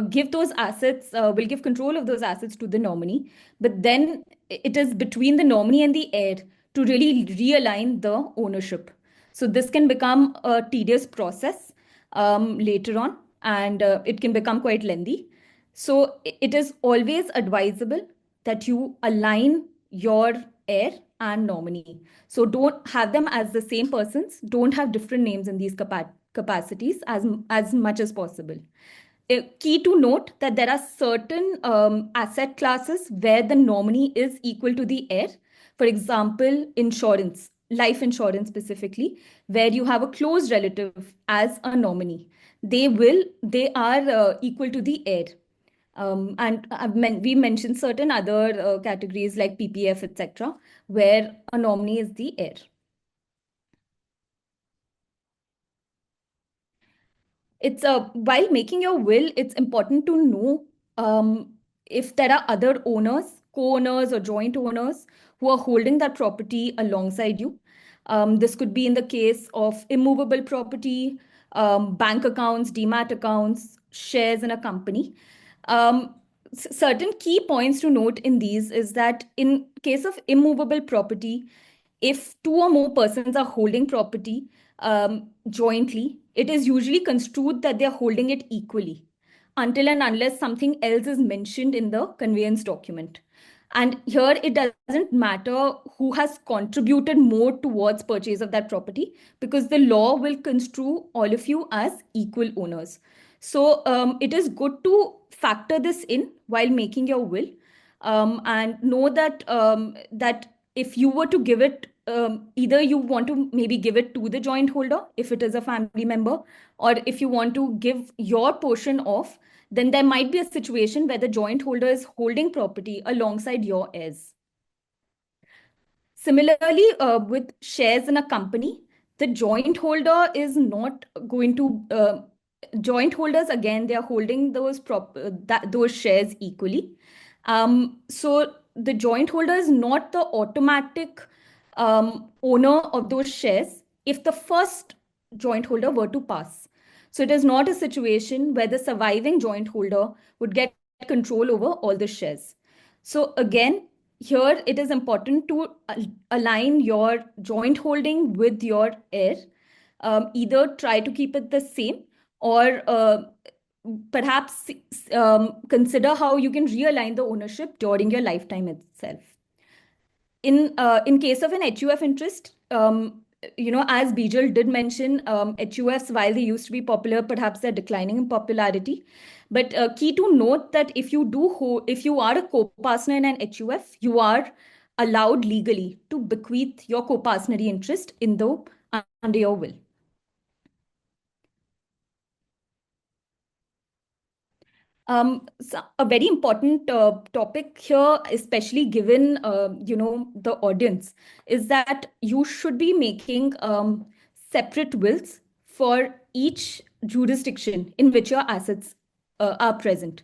give those assets, will give control of those assets to the nominee. But then it is between the nominee and the heir to really realign the ownership. So this can become a tedious process later on, and it can become quite lengthy. So it is always advisable that you align your heir and nominee. So don't have them as the same persons, don't have different names in these capacities as much as possible. Key to note that there are certain asset classes where the nominee is equal to the heir. For example, insurance, life insurance specifically, where you have a close relative as a nominee. They are equal to the heir. And we mentioned certain other categories like PPF, etc., where a nominee is the heir. It's while making your will, it's important to know if there are other owners, co-owners or joint owners who are holding that property alongside you. This could be in the case of immovable property, bank accounts, demat accounts, shares in a company. Certain key points to note in these is that in case of immovable property, if two or more persons are holding property jointly, it is usually construed that they're holding it equally until and unless something else is mentioned in the conveyance document. And here it doesn't matter who has contributed more towards purchase of that property, because the law will construe all of you as equal owners. So it is good to factor this in while making your will, and know that that if you were to give it, either you want to maybe give it to the joint holder if it is a family member, or if you want to give your portion off, then there might be a situation where the joint holder is holding property alongside your heirs. Similarly, with shares in a company, the joint holder is not going to, joint holders, again, they are holding those shares equally. So the joint holder is not the automatic owner of those shares if the first joint holder were to pass. So it is not a situation where the surviving joint holder would get control over all the shares. So again, here it is important to align your joint holding with your heir. Either try to keep it the same, or perhaps consider how you can realign the ownership during your lifetime itself. In case of an HUF interest, as Bijal did mention, HUFs, while they used to be popular, perhaps they're declining in popularity. But key to note that if you are a co-partner in an HUF, you are allowed legally to bequeath your co-partnery interest under your will. So a very important topic here, especially given the audience, is that you should be making separate wills for each jurisdiction in which your assets are present.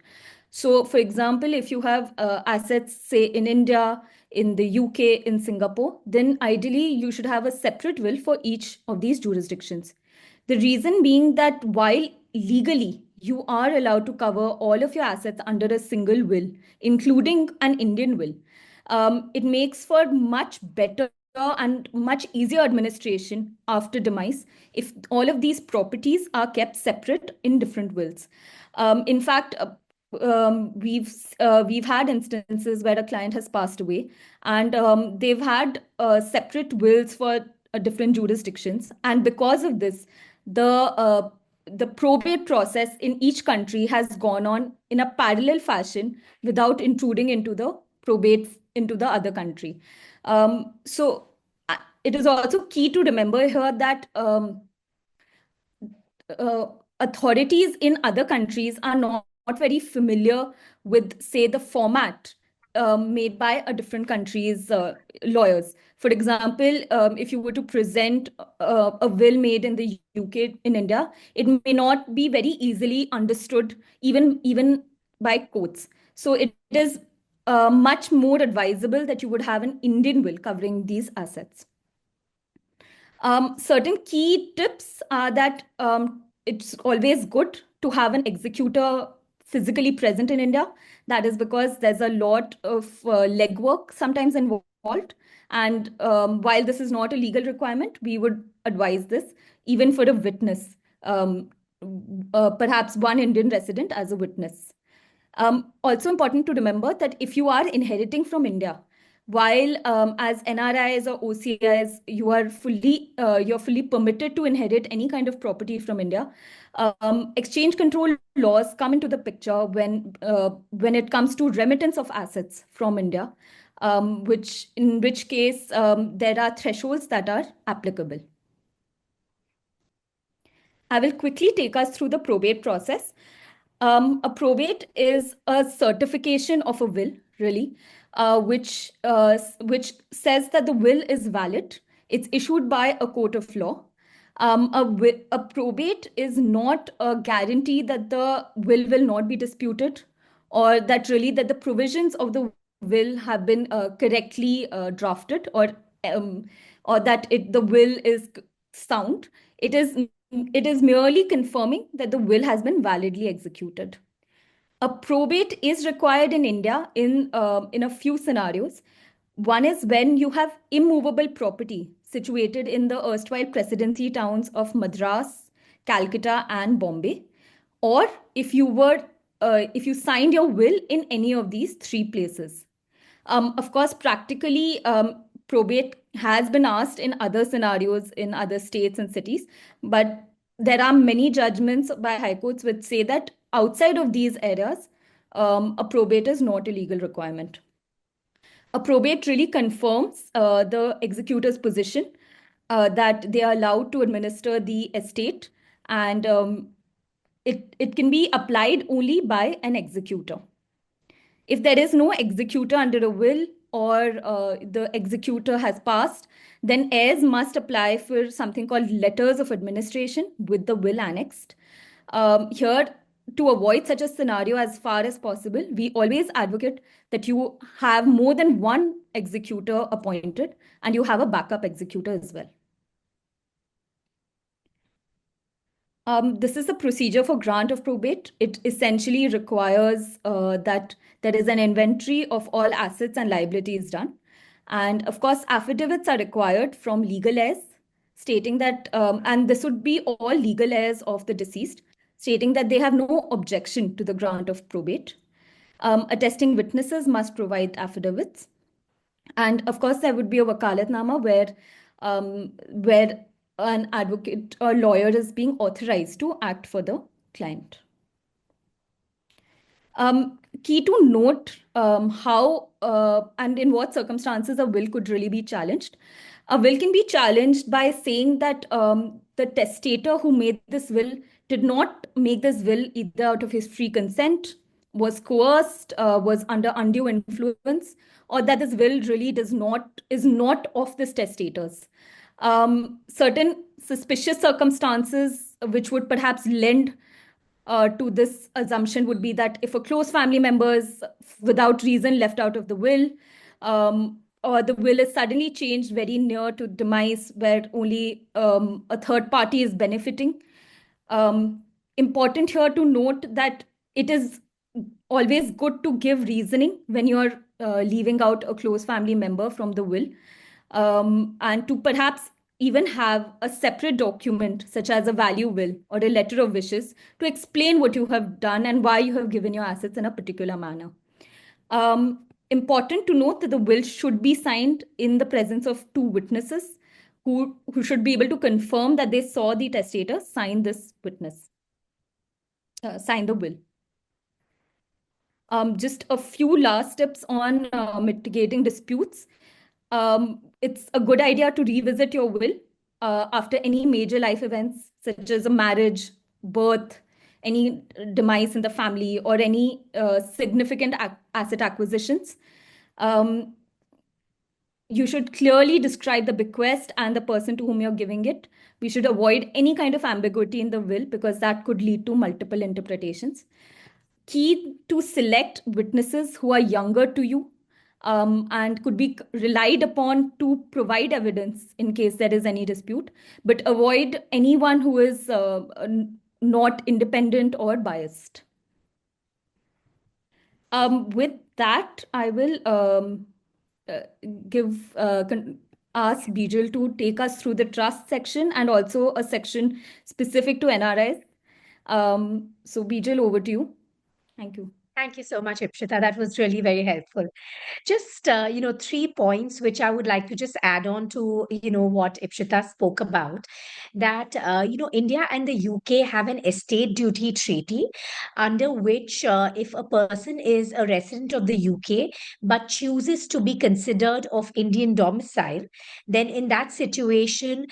So, for example, if you have assets, say, in India, in the UK, in Singapore, then ideally you should have a separate will for each of these jurisdictions. The reason being that while legally you are allowed to cover all of your assets under a single will, including an Indian will, it makes for much better and much easier administration after demise if all of these properties are kept separate in different wills. In fact, we've had instances where a client has passed away, and they've had separate wills for different jurisdictions, and because of this, the probate process in each country has gone on in a parallel fashion without intruding into the probate into the other country. So it is also key to remember here that authorities in other countries are not very familiar with, say, the format made by a different country's lawyers. For example, if you were to present a will made in the UK in India, it may not be very easily understood even by courts. So it is much more advisable that you would have an Indian will covering these assets. Certain key tips are that it's always good to have an executor physically present in India. That is because there's a lot of legwork sometimes involved. And while this is not a legal requirement, we would advise this even for a witness, perhaps one Indian resident as a witness. Also important to remember that if you are inheriting from India, while as NRIs or OCIs, you're fully permitted to inherit any kind of property from India. Exchange control laws come into the picture when it comes to remittance of assets from India, in which case there are thresholds that are applicable. I will quickly take us through the probate process. A probate is a certification of a will, really, which says that the will is valid. It's issued by a court of law. A probate is not a guarantee that the will not be disputed, or that really that the provisions of the will have been correctly drafted, or that the will is sound. It is merely confirming that the will has been validly executed. A probate is required in India in a few scenarios. One is when you have immovable property situated in the erstwhile presidency towns of Madras, Calcutta, and Bombay, or if you signed your will in any of these three places. Of course, practically, probate has been asked in other scenarios in other states and cities, but there are many judgments by high courts which say that outside of these areas, a probate is not a legal requirement. A probate really confirms the executor's position that they are allowed to administer the estate, and it can be applied only by an executor. If there is no executor under a will, or the executor has passed, then heirs must apply for something called letters of administration with the will annexed. Here, to avoid such a scenario as far as possible, we always advocate that you have more than one executor appointed and you have a backup executor as well. This is the procedure for grant of probate. It essentially requires that there is an inventory of all assets and liabilities done. And of course, affidavits are required from legal heirs, stating that, and this would be all legal heirs of the deceased, stating that they have no objection to the grant of probate. Attesting witnesses must provide affidavits. And of course, there would be a wakalatnama where an advocate or lawyer is being authorized to act for the client. Key to note how and in what circumstances a will could really be challenged. A will can be challenged by saying that the testator who made this will did not make this will either out of his free consent, was coerced, was under undue influence, or that this will really is not of this testator's. Certain suspicious circumstances which would perhaps lend to this assumption would be that if a close family member is without reason left out of the will, or the will is suddenly changed very near to demise where only a third party is benefiting. Important here to note that it is always good to give reasoning when you're leaving out a close family member from the will, and to perhaps even have a separate document such as a value will or a letter of wishes to explain what you have done and why you have given your assets in a particular manner. Important to note that the will should be signed in the presence of two witnesses who should be able to confirm that they saw the testator sign this witness, sign the will. Just a few last tips on mitigating disputes. It's a good idea to revisit your will after any major life events, such as a marriage, birth, any demise in the family, or any significant asset acquisitions. You should clearly describe the bequest and the person to whom you're giving it. We should avoid any kind of ambiguity in the will because that could lead to multiple interpretations. Key to select witnesses who are younger to you and could be relied upon to provide evidence in case there is any dispute, but avoid anyone who is not independent or biased. With that, I will ask Bijal to take us through the trust section and also a section specific to NRIs. So Bijal, over to you. Thank you. Thank you so much, Ipshita. That was really very helpful. Just, 3 points which I would like to just add on to, what Ipshita spoke about. That, India and the UK have an estate duty treaty under which if a person is a resident of the UK but chooses to be considered of Indian domicile, then in that situation,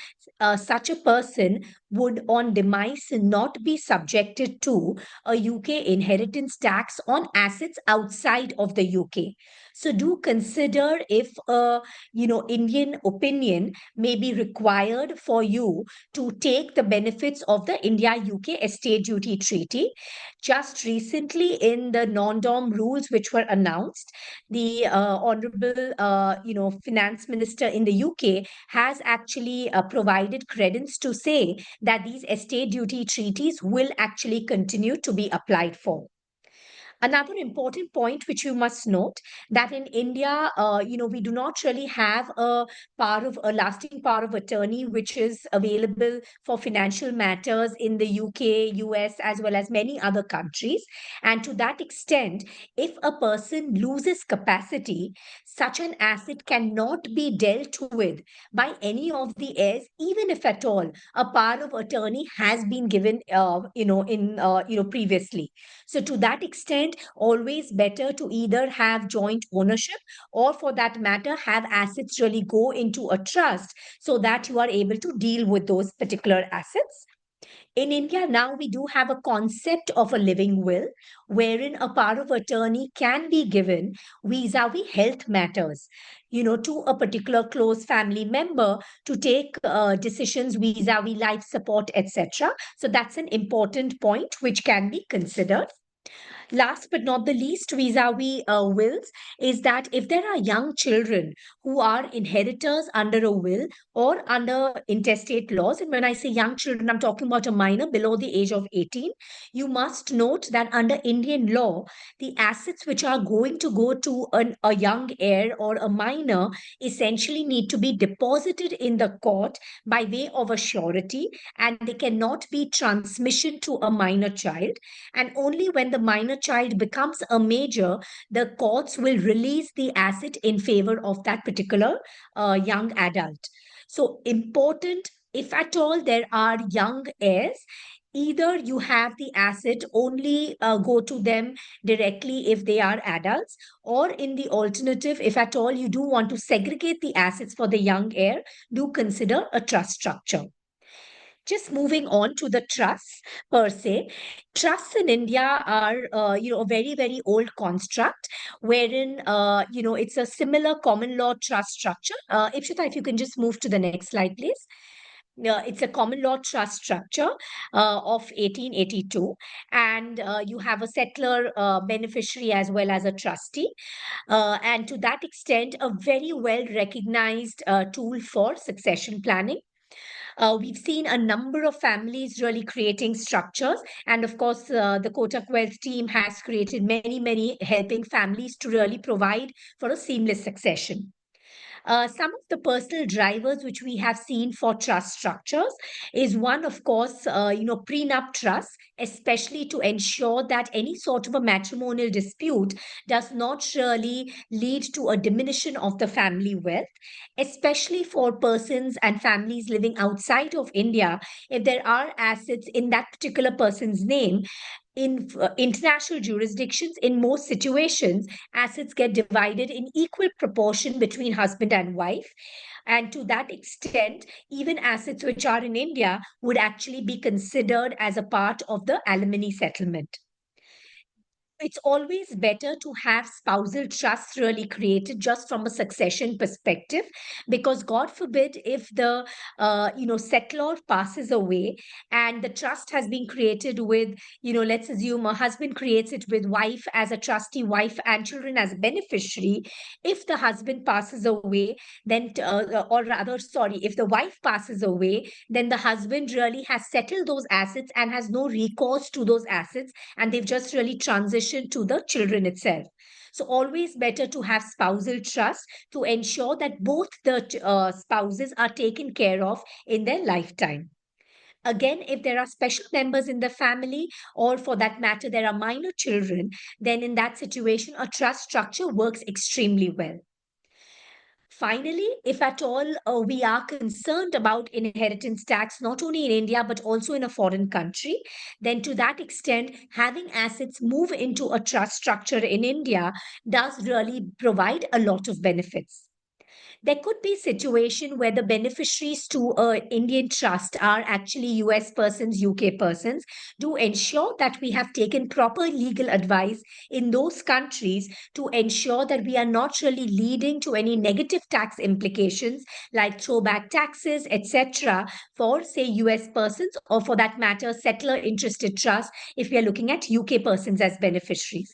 such a person would on demise not be subjected to a UK inheritance tax on assets outside of the UK. So do consider if a Indian opinion may be required for you to take the benefits of the India UK estate duty treaty. Just recently in the non-dom rules which were announced, the honorable finance minister in the UK has actually provided credence to say that these estate duty treaties will actually continue to be applied for. Another important point which you must note that in India, we do not really have a lasting power of attorney which is available for financial matters in the UK, US, as well as many other countries. And to that extent, if a person loses capacity, such an asset cannot be dealt with by any of the heirs, even if at all a power of attorney has been given, previously. So to that extent, always better to either have joint ownership or for that matter, have assets really go into a trust so that you are able to deal with those particular assets. In India, now we do have a concept of a living will, wherein a power of attorney can be given vis-a-vis health matters, to a particular close family member to take decisions vis-a-vis life support, etc. So that's an important point which can be considered. Last but not the least, vis-a-vis wills, is that if there are young children who are inheritors under a will or under intestate laws, and when I say young children, I'm talking about a minor below the age of 18, you must note that under Indian law, the assets which are going to go to a young heir or a minor essentially need to be deposited in the court by way of a surety, and they cannot be transmission to a minor child. And only when the minor child becomes a major, the courts will release the asset in favor of that particular young adult. So important, if at all there are young heirs, either you have the asset only go to them directly if they are adults, or in the alternative, if at all you do want to segregate the assets for the young heir, do consider a trust structure. Just moving on to the trusts per se. Trusts in India are, a very, very old construct wherein, it's a similar common law trust structure. Ipshita, if you can just move to the next slide, please. it's a common law trust structure of 1882, and you have a settler beneficiary as well as a trustee. And to that extent, a very well recognized tool for succession planning. We've seen a number of families really creating structures. And of course, the Kotak Wealth team has created many, many helping families to really provide for a seamless succession. Some of the personal drivers which we have seen for trust structures is one, of course, prenup trust, especially to ensure that any sort of a matrimonial dispute does not really lead to a diminution of the family wealth, especially for persons and families living outside of India. If there are assets in that particular person's name, in international jurisdictions, in most situations, assets get divided in equal proportion between husband and wife. And to that extent, even assets which are in India would actually be considered as a part of the alimony settlement. It's always better to have spousal trusts really created just from a succession perspective, because God forbid if the settlor passes away and the trust has been created with, let's assume a husband creates it with wife as a trustee, wife and children as a beneficiary. If the husband passes away, then or rather, sorry, if the wife passes away, then the husband really has settled those assets and has no recourse to those assets, and they've just really transitioned to the children itself. So always better to have spousal trust to ensure that both the spouses are taken care of in their lifetime. Again, if there are special members in the family, or for that matter, there are minor children, then in that situation, a trust structure works extremely well. Finally, if at all we are concerned about inheritance tax, not only in India, but also in a foreign country, then to that extent, having assets move into a trust structure in India does really provide a lot of benefits. There could be a situation where the beneficiaries to an Indian trust are actually US persons, UK persons. Do ensure that we have taken proper legal advice in those countries to ensure that we are not really leading to any negative tax implications like throwback taxes, etc., for, say, US persons, or for that matter, settler interested trust if we are looking at UK persons as beneficiaries.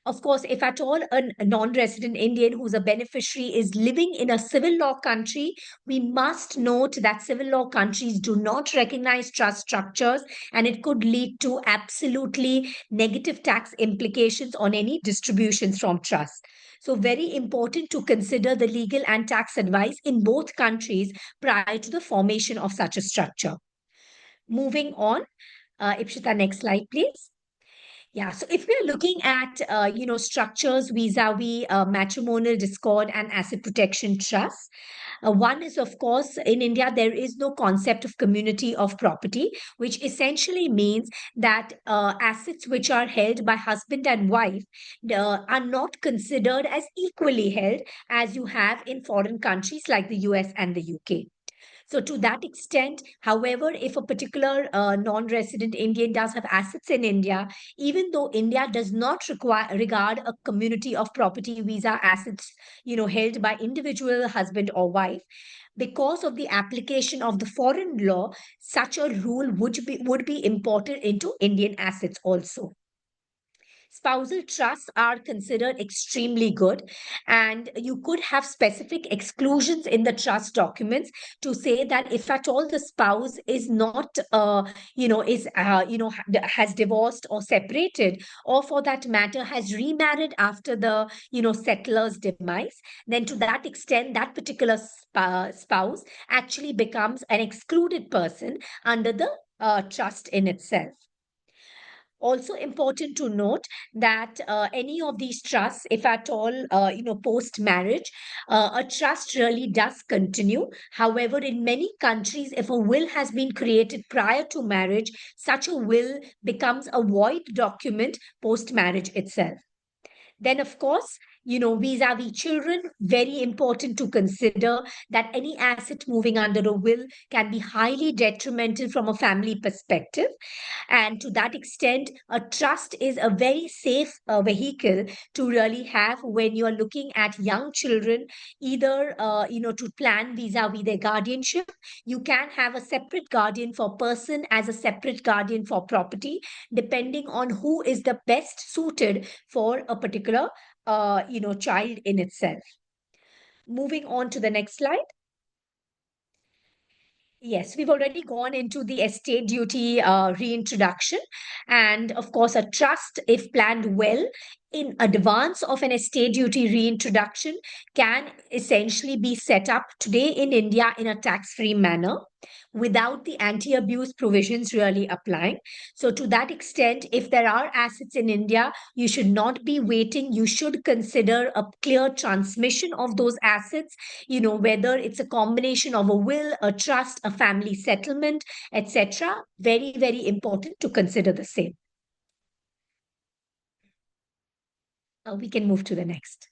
Of course, if at all a non-resident Indian who's a beneficiary is living in a civil law country, we must note that civil law countries do not recognize trust structures, and it could lead to absolutely negative tax implications on any distributions from trust. So very important to consider the legal and tax advice in both countries prior to the formation of such a structure. Moving on, Ipshita, next slide, please. Yeah, so if we're looking at structures vis-a-vis matrimonial discord and asset protection trust, one is, of course, in India there is no concept of community of property, which essentially means that assets which are held by husband and wife are not considered as equally held as you have in foreign countries like the US and the UK. So, to that extent, however, if a particular non-resident Indian does have assets in India, even though India does not regard a community of property visa assets, held by individual husband or wife, because of the application of the foreign law, such a rule would be imported into Indian assets also. Spousal trusts are considered extremely good, and you could have specific exclusions in the trust documents to say that if at all the spouse is not, has divorced or separated, or for that matter has remarried after the, settler's demise, then to that extent, that particular spouse actually becomes an excluded person under the trust in itself. Also important to note that any of these trusts, if at all, post marriage, a trust really does continue. However, in many countries, if a will has been created prior to marriage, such a will becomes a void document post marriage itself. Then, of course, Vis-a-vis children, very important to consider that any asset moving under a will can be highly detrimental from a family perspective. And to that extent, a trust is a very safe vehicle to really have when you're looking at young children, either, to plan vis-a-vis their guardianship. You can have a separate guardian for person as a separate guardian for property, depending on who is the best suited for a particular, child in itself. Moving on to the next slide. Yes, we've already gone into the estate duty reintroduction. And of course, a trust, if planned well in advance of an estate duty reintroduction, can essentially be set up today in India in a tax-free manner without the anti-abuse provisions really applying. So to that extent, if there are assets in India, you should not be waiting. You should consider a clear transmission of those assets, whether it's a combination of a will, a trust, a family settlement, etc. Very, very important to consider the same. We can move to the next.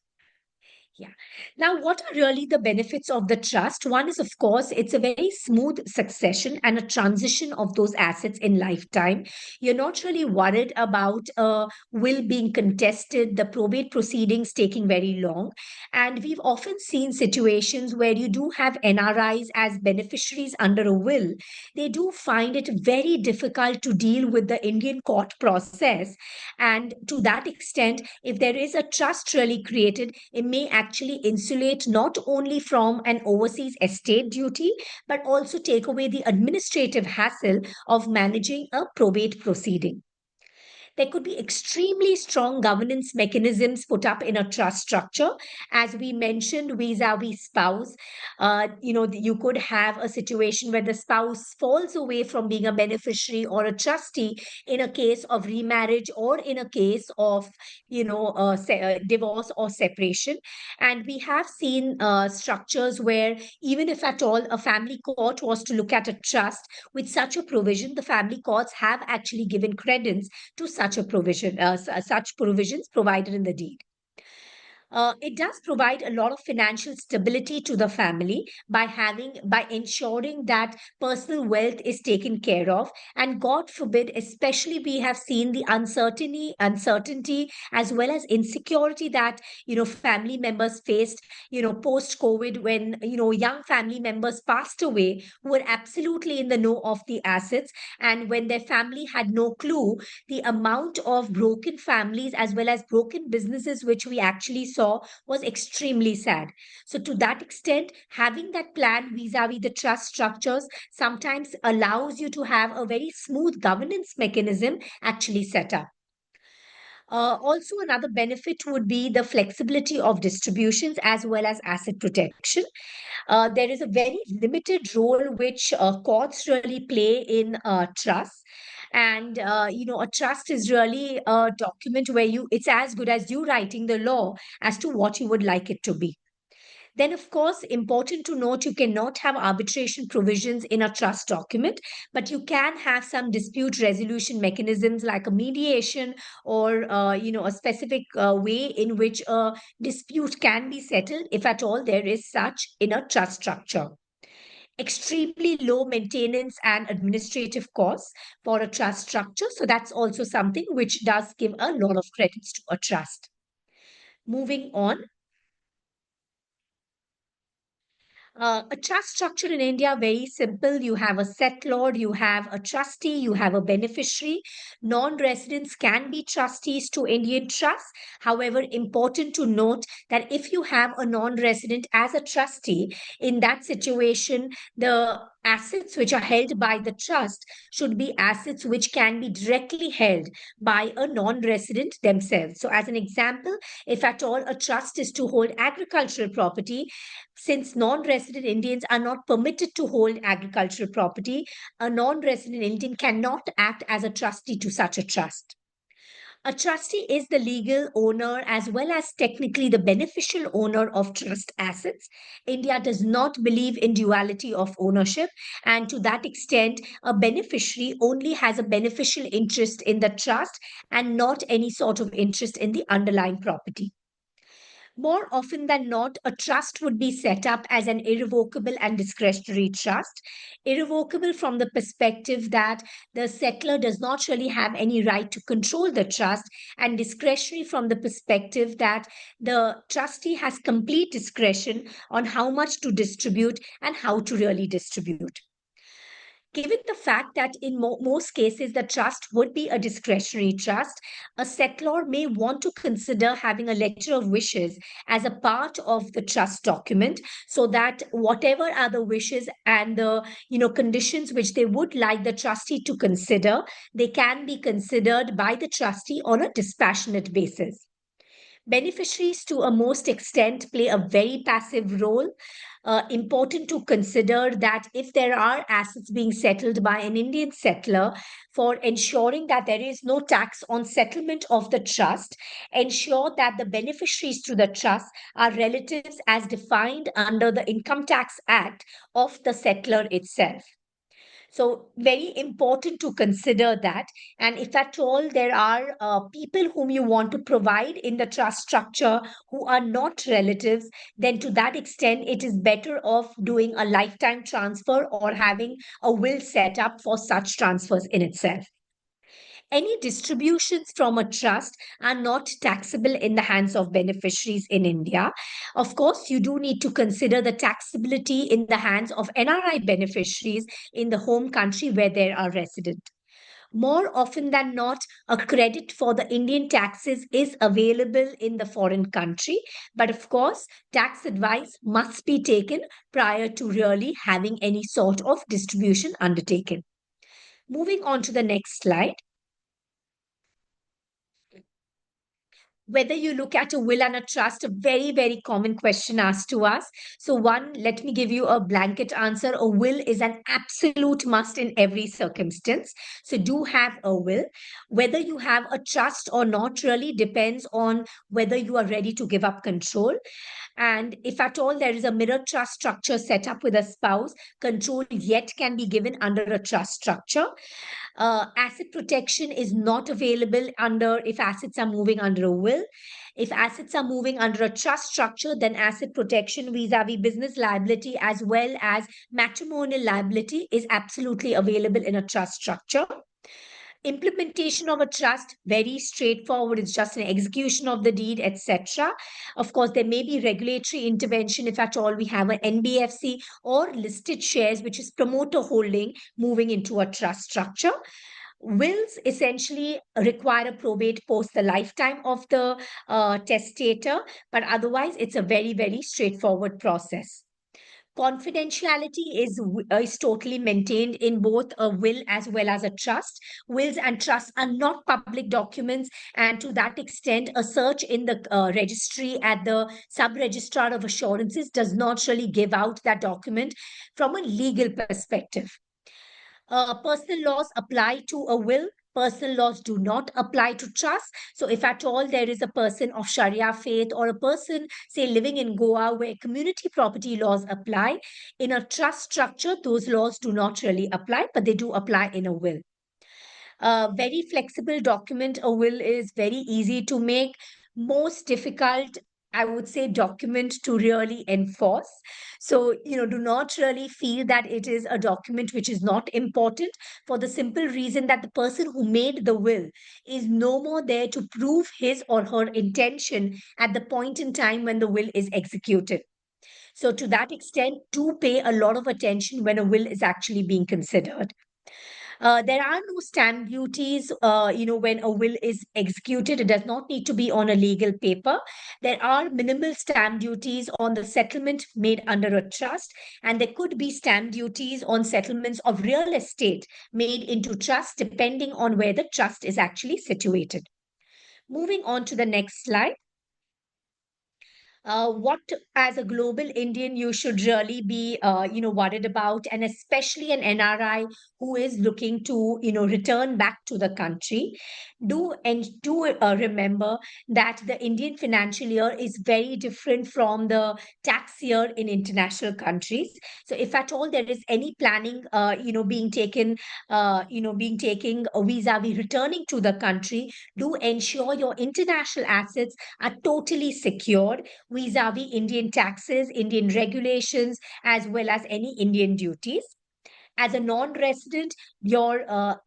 Yeah. Now, what are really the benefits of the trust? One is, of course, it's a very smooth succession and a transition of those assets in lifetime. You're not really worried about a will being contested, the probate proceedings taking very long. And we've often seen situations where you do have NRIs as beneficiaries under a will. They do find it very difficult to deal with the Indian court process. And to that extent, if there is a trust really created, it may actually insulate not only from an overseas estate duty, but also take away the administrative hassle of managing a probate proceeding. There could be extremely strong governance mechanisms put up in a trust structure. As we mentioned, vis-a-vis spouse, you could have a situation where the spouse falls away from being a beneficiary or a trustee in a case of remarriage or in a case of, divorce or separation. And we have seen structures where even if at all a family court was to look at a trust with such a provision, the family courts have actually given credence to such a provision, such provisions provided in the deed. It does provide a lot of financial stability to the family by ensuring that personal wealth is taken care of. And God forbid, especially we have seen the uncertainty as well as insecurity that family members faced post COVID, when young family members passed away who were absolutely in the know of the assets, and when their family had no clue, the amount of broken families as well as broken businesses which we actually saw was extremely sad. So to that extent, having that plan vis-a-vis the trust structures sometimes allows you to have a very smooth governance mechanism actually set up. Also, another benefit would be the flexibility of distributions as well as asset protection. There is a very limited role which courts really play in trust. And, a trust is really a document where it's as good as you writing the law as to what you would like it to be. Then, of course, important to note, you cannot have arbitration provisions in a trust document, but you can have some dispute resolution mechanisms like a mediation or, a specific way in which a dispute can be settled, if at all there is such in a trust structure. Extremely low maintenance and administrative costs for a trust structure. So that's also something which does give a lot of credits to a trust. Moving on. A trust structure in India, very simple. You have a settlor, you have a trustee, you have a beneficiary. Non-residents can be trustees to Indian trusts. However, important to note that if you have a non-resident as a trustee, in that situation, the assets which are held by the trust should be assets which can be directly held by a non-resident themselves. So as an example, if at all a trust is to hold agricultural property, since non-resident Indians are not permitted to hold agricultural property, a non-resident Indian cannot act as a trustee to such a trust. A trustee is the legal owner as well as technically the beneficial owner of trust assets. India does not believe in duality of ownership, and to that extent, a beneficiary only has a beneficial interest in the trust and not any sort of interest in the underlying property. More often than not, a trust would be set up as an irrevocable and discretionary trust. Irrevocable from the perspective that the settler does not really have any right to control the trust, and discretionary from the perspective that the trustee has complete discretion on how much to distribute and how to really distribute. Given the fact that in most cases the trust would be a discretionary trust, a settlor may want to consider having a letter of wishes as a part of the trust document, so that whatever are the wishes and the conditions which they would like the trustee to consider, they can be considered by the trustee on a dispassionate basis. Beneficiaries, to a most extent, play a very passive role. Important to consider that if there are assets being settled by an Indian settler, for ensuring that there is no tax on settlement of the trust, ensure that the beneficiaries to the trust are relatives as defined under the Income Tax Act of the settler itself. So, very important to consider that. And if at all there are people whom you want to provide in the trust structure who are not relatives, then to that extent, it is better off doing a lifetime transfer or having a will set up for such transfers in itself. Any distributions from a trust are not taxable in the hands of beneficiaries in India. Of course, you do need to consider the taxability in the hands of NRI beneficiaries in the home country where they are resident. More often than not, a credit for the Indian taxes is available in the foreign country. But of course, tax advice must be taken prior to really having any sort of distribution undertaken. Moving on to the next slide. Whether you look at a will and a trust, a very, very common question asked to us. So, one, let me give you a blanket answer. A will is an absolute must in every circumstance. So, do have a will. Whether you have a trust or not really depends on whether you are ready to give up control. And if at all there is a mirror trust structure set up with a spouse, control yet can be given under a trust structure. Asset protection is not available under if assets are moving under a will. If assets are moving under a trust structure, then asset protection vis-a-vis business liability as well as matrimonial liability is absolutely available in a trust structure. Implementation of a trust, very straightforward. It's just an execution of the deed, etc. Of course, there may be regulatory intervention if at all we have an NBFC or listed shares, which is promoter holding, moving into a trust structure. Wills essentially require a probate post the lifetime of the testator, but otherwise it's a very, very straightforward process. Confidentiality is totally maintained in both a will as well as a trust. Wills and trusts are not public documents, and to that extent, a search in the registry at the sub-registrar of assurances does not really give out that document from a legal perspective. Personal laws apply to a will. Personal laws do not apply to trust. So, if at all there is a person of Sharia faith or a person, say, living in Goa where community property laws apply, in a trust structure, those laws do not really apply, but they do apply in a will. Very flexible document. A will is very easy to make. Most difficult, I would say, document to really enforce. So, do not really feel that it is a document which is not important, for the simple reason that the person who made the will is no more there to prove his or her intention at the point in time when the will is executed. So, to that extent, do pay a lot of attention when a will is actually being considered. There are no stamp duties, when a will is executed. It does not need to be on a legal paper. There are minimal stamp duties on the settlement made under a trust, and there could be stamp duties on settlements of real estate made into trust, depending on where the trust is actually situated. Moving on to the next slide. What as a global Indian you should really be worried about, and especially an NRI who is looking to, return back to the country, do remember that the Indian financial year is very different from the tax year in international countries. So if at all there is any planning, being taken, being taken vis-a-vis returning to the country, do ensure your international assets are totally secured vis-a-vis Indian taxes, Indian regulations, as well as any Indian duties. As a non-resident, your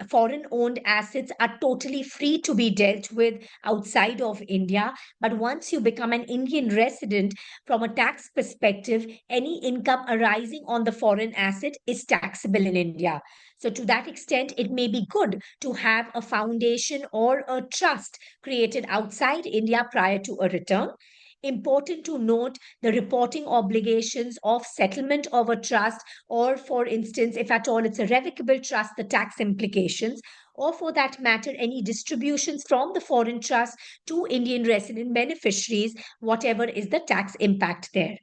foreign-owned assets are totally free to be dealt with outside of India. But once you become an Indian resident, from a tax perspective, any income arising on the foreign asset is taxable in India. So to that extent, it may be good to have a foundation or a trust created outside India prior to a return. Important to note the reporting obligations of settlement of a trust, or for instance, if at all it's a revocable trust, the tax implications, or for that matter, any distributions from the foreign trust to Indian resident beneficiaries, whatever is the tax impact there.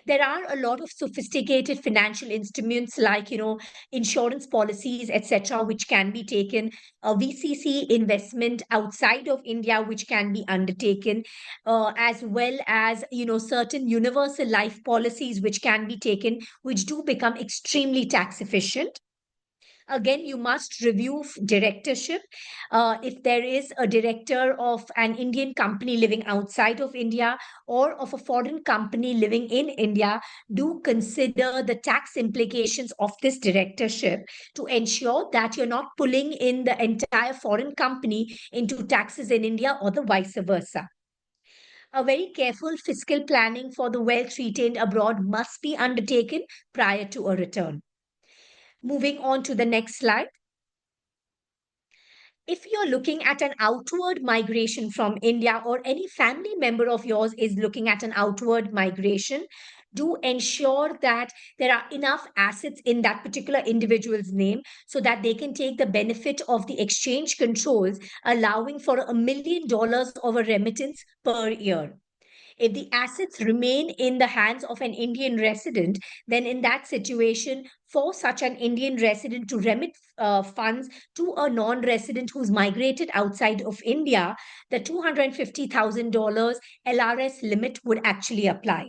There are a lot of sophisticated financial instruments like, insurance policies, etc., which can be taken, a VCC investment outside of India, which can be undertaken, as well as, certain universal life policies, which can be taken, which do become extremely tax efficient. Again, you must review directorship. If there is a director of an Indian company living outside of India or of a foreign company living in India, do consider the tax implications of this directorship to ensure that you're not pulling in the entire foreign company into taxes in India or the vice versa. A very careful fiscal planning for the wealth retained abroad must be undertaken prior to a return. Moving on to the next slide. If you're looking at an outward migration from India, or any family member of yours is looking at an outward migration, do ensure that there are enough assets in that particular individual's name so that they can take the benefit of the exchange controls, allowing for $1 million of a remittance per year. If the assets remain in the hands of an Indian resident, then in that situation, for such an Indian resident to remit funds to a non-resident who's migrated outside of India, the $250,000 LRS limit would actually apply.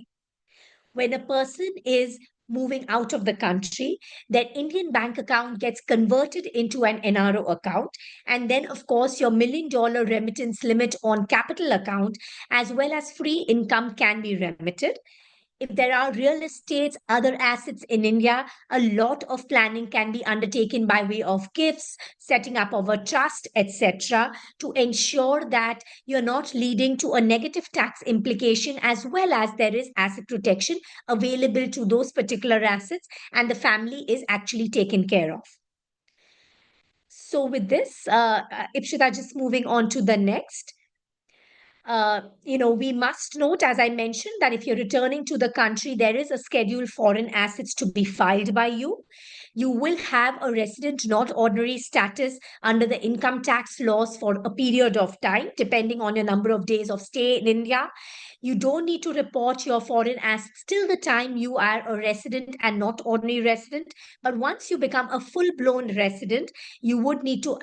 When a person is moving out of the country, their Indian bank account gets converted into an NRO account. And then, of course, your $1 million remittance limit on capital account, as well as free income, can be remitted. If there are real estates, other assets in India, a lot of planning can be undertaken by way of gifts, setting up of a trust, etc., to ensure that you're not leading to a negative tax implication, as well as there is asset protection available to those particular assets and the family is actually taken care of. So with this, Ipshita, just moving on to the next. We must note, as I mentioned, that if you're returning to the country, there is a schedule foreign assets to be filed by you. You will have a resident not ordinary status under the income tax laws for a period of time, depending on your number of days of stay in India. You don't need to report your foreign assets till the time you are a resident and not ordinary resident. But once you become a full-blown resident, you would need to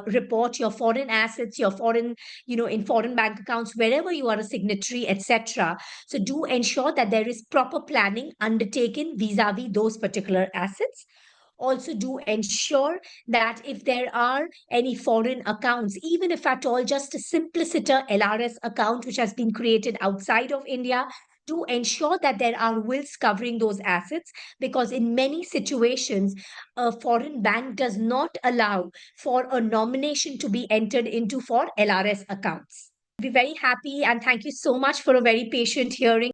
report your foreign assets, your foreign, in foreign bank accounts, wherever you are a signatory, etc. So do ensure that there is proper planning undertaken vis-a-vis those particular assets. Also do ensure that if there are any foreign accounts, even if at all just a simpliciter LRS account which has been created outside of India, to ensure that there are wills covering those assets, because in many situations, a foreign bank does not allow for a nomination to be entered into for LRS accounts. Be very happy and thank you so much for a very patient hearing.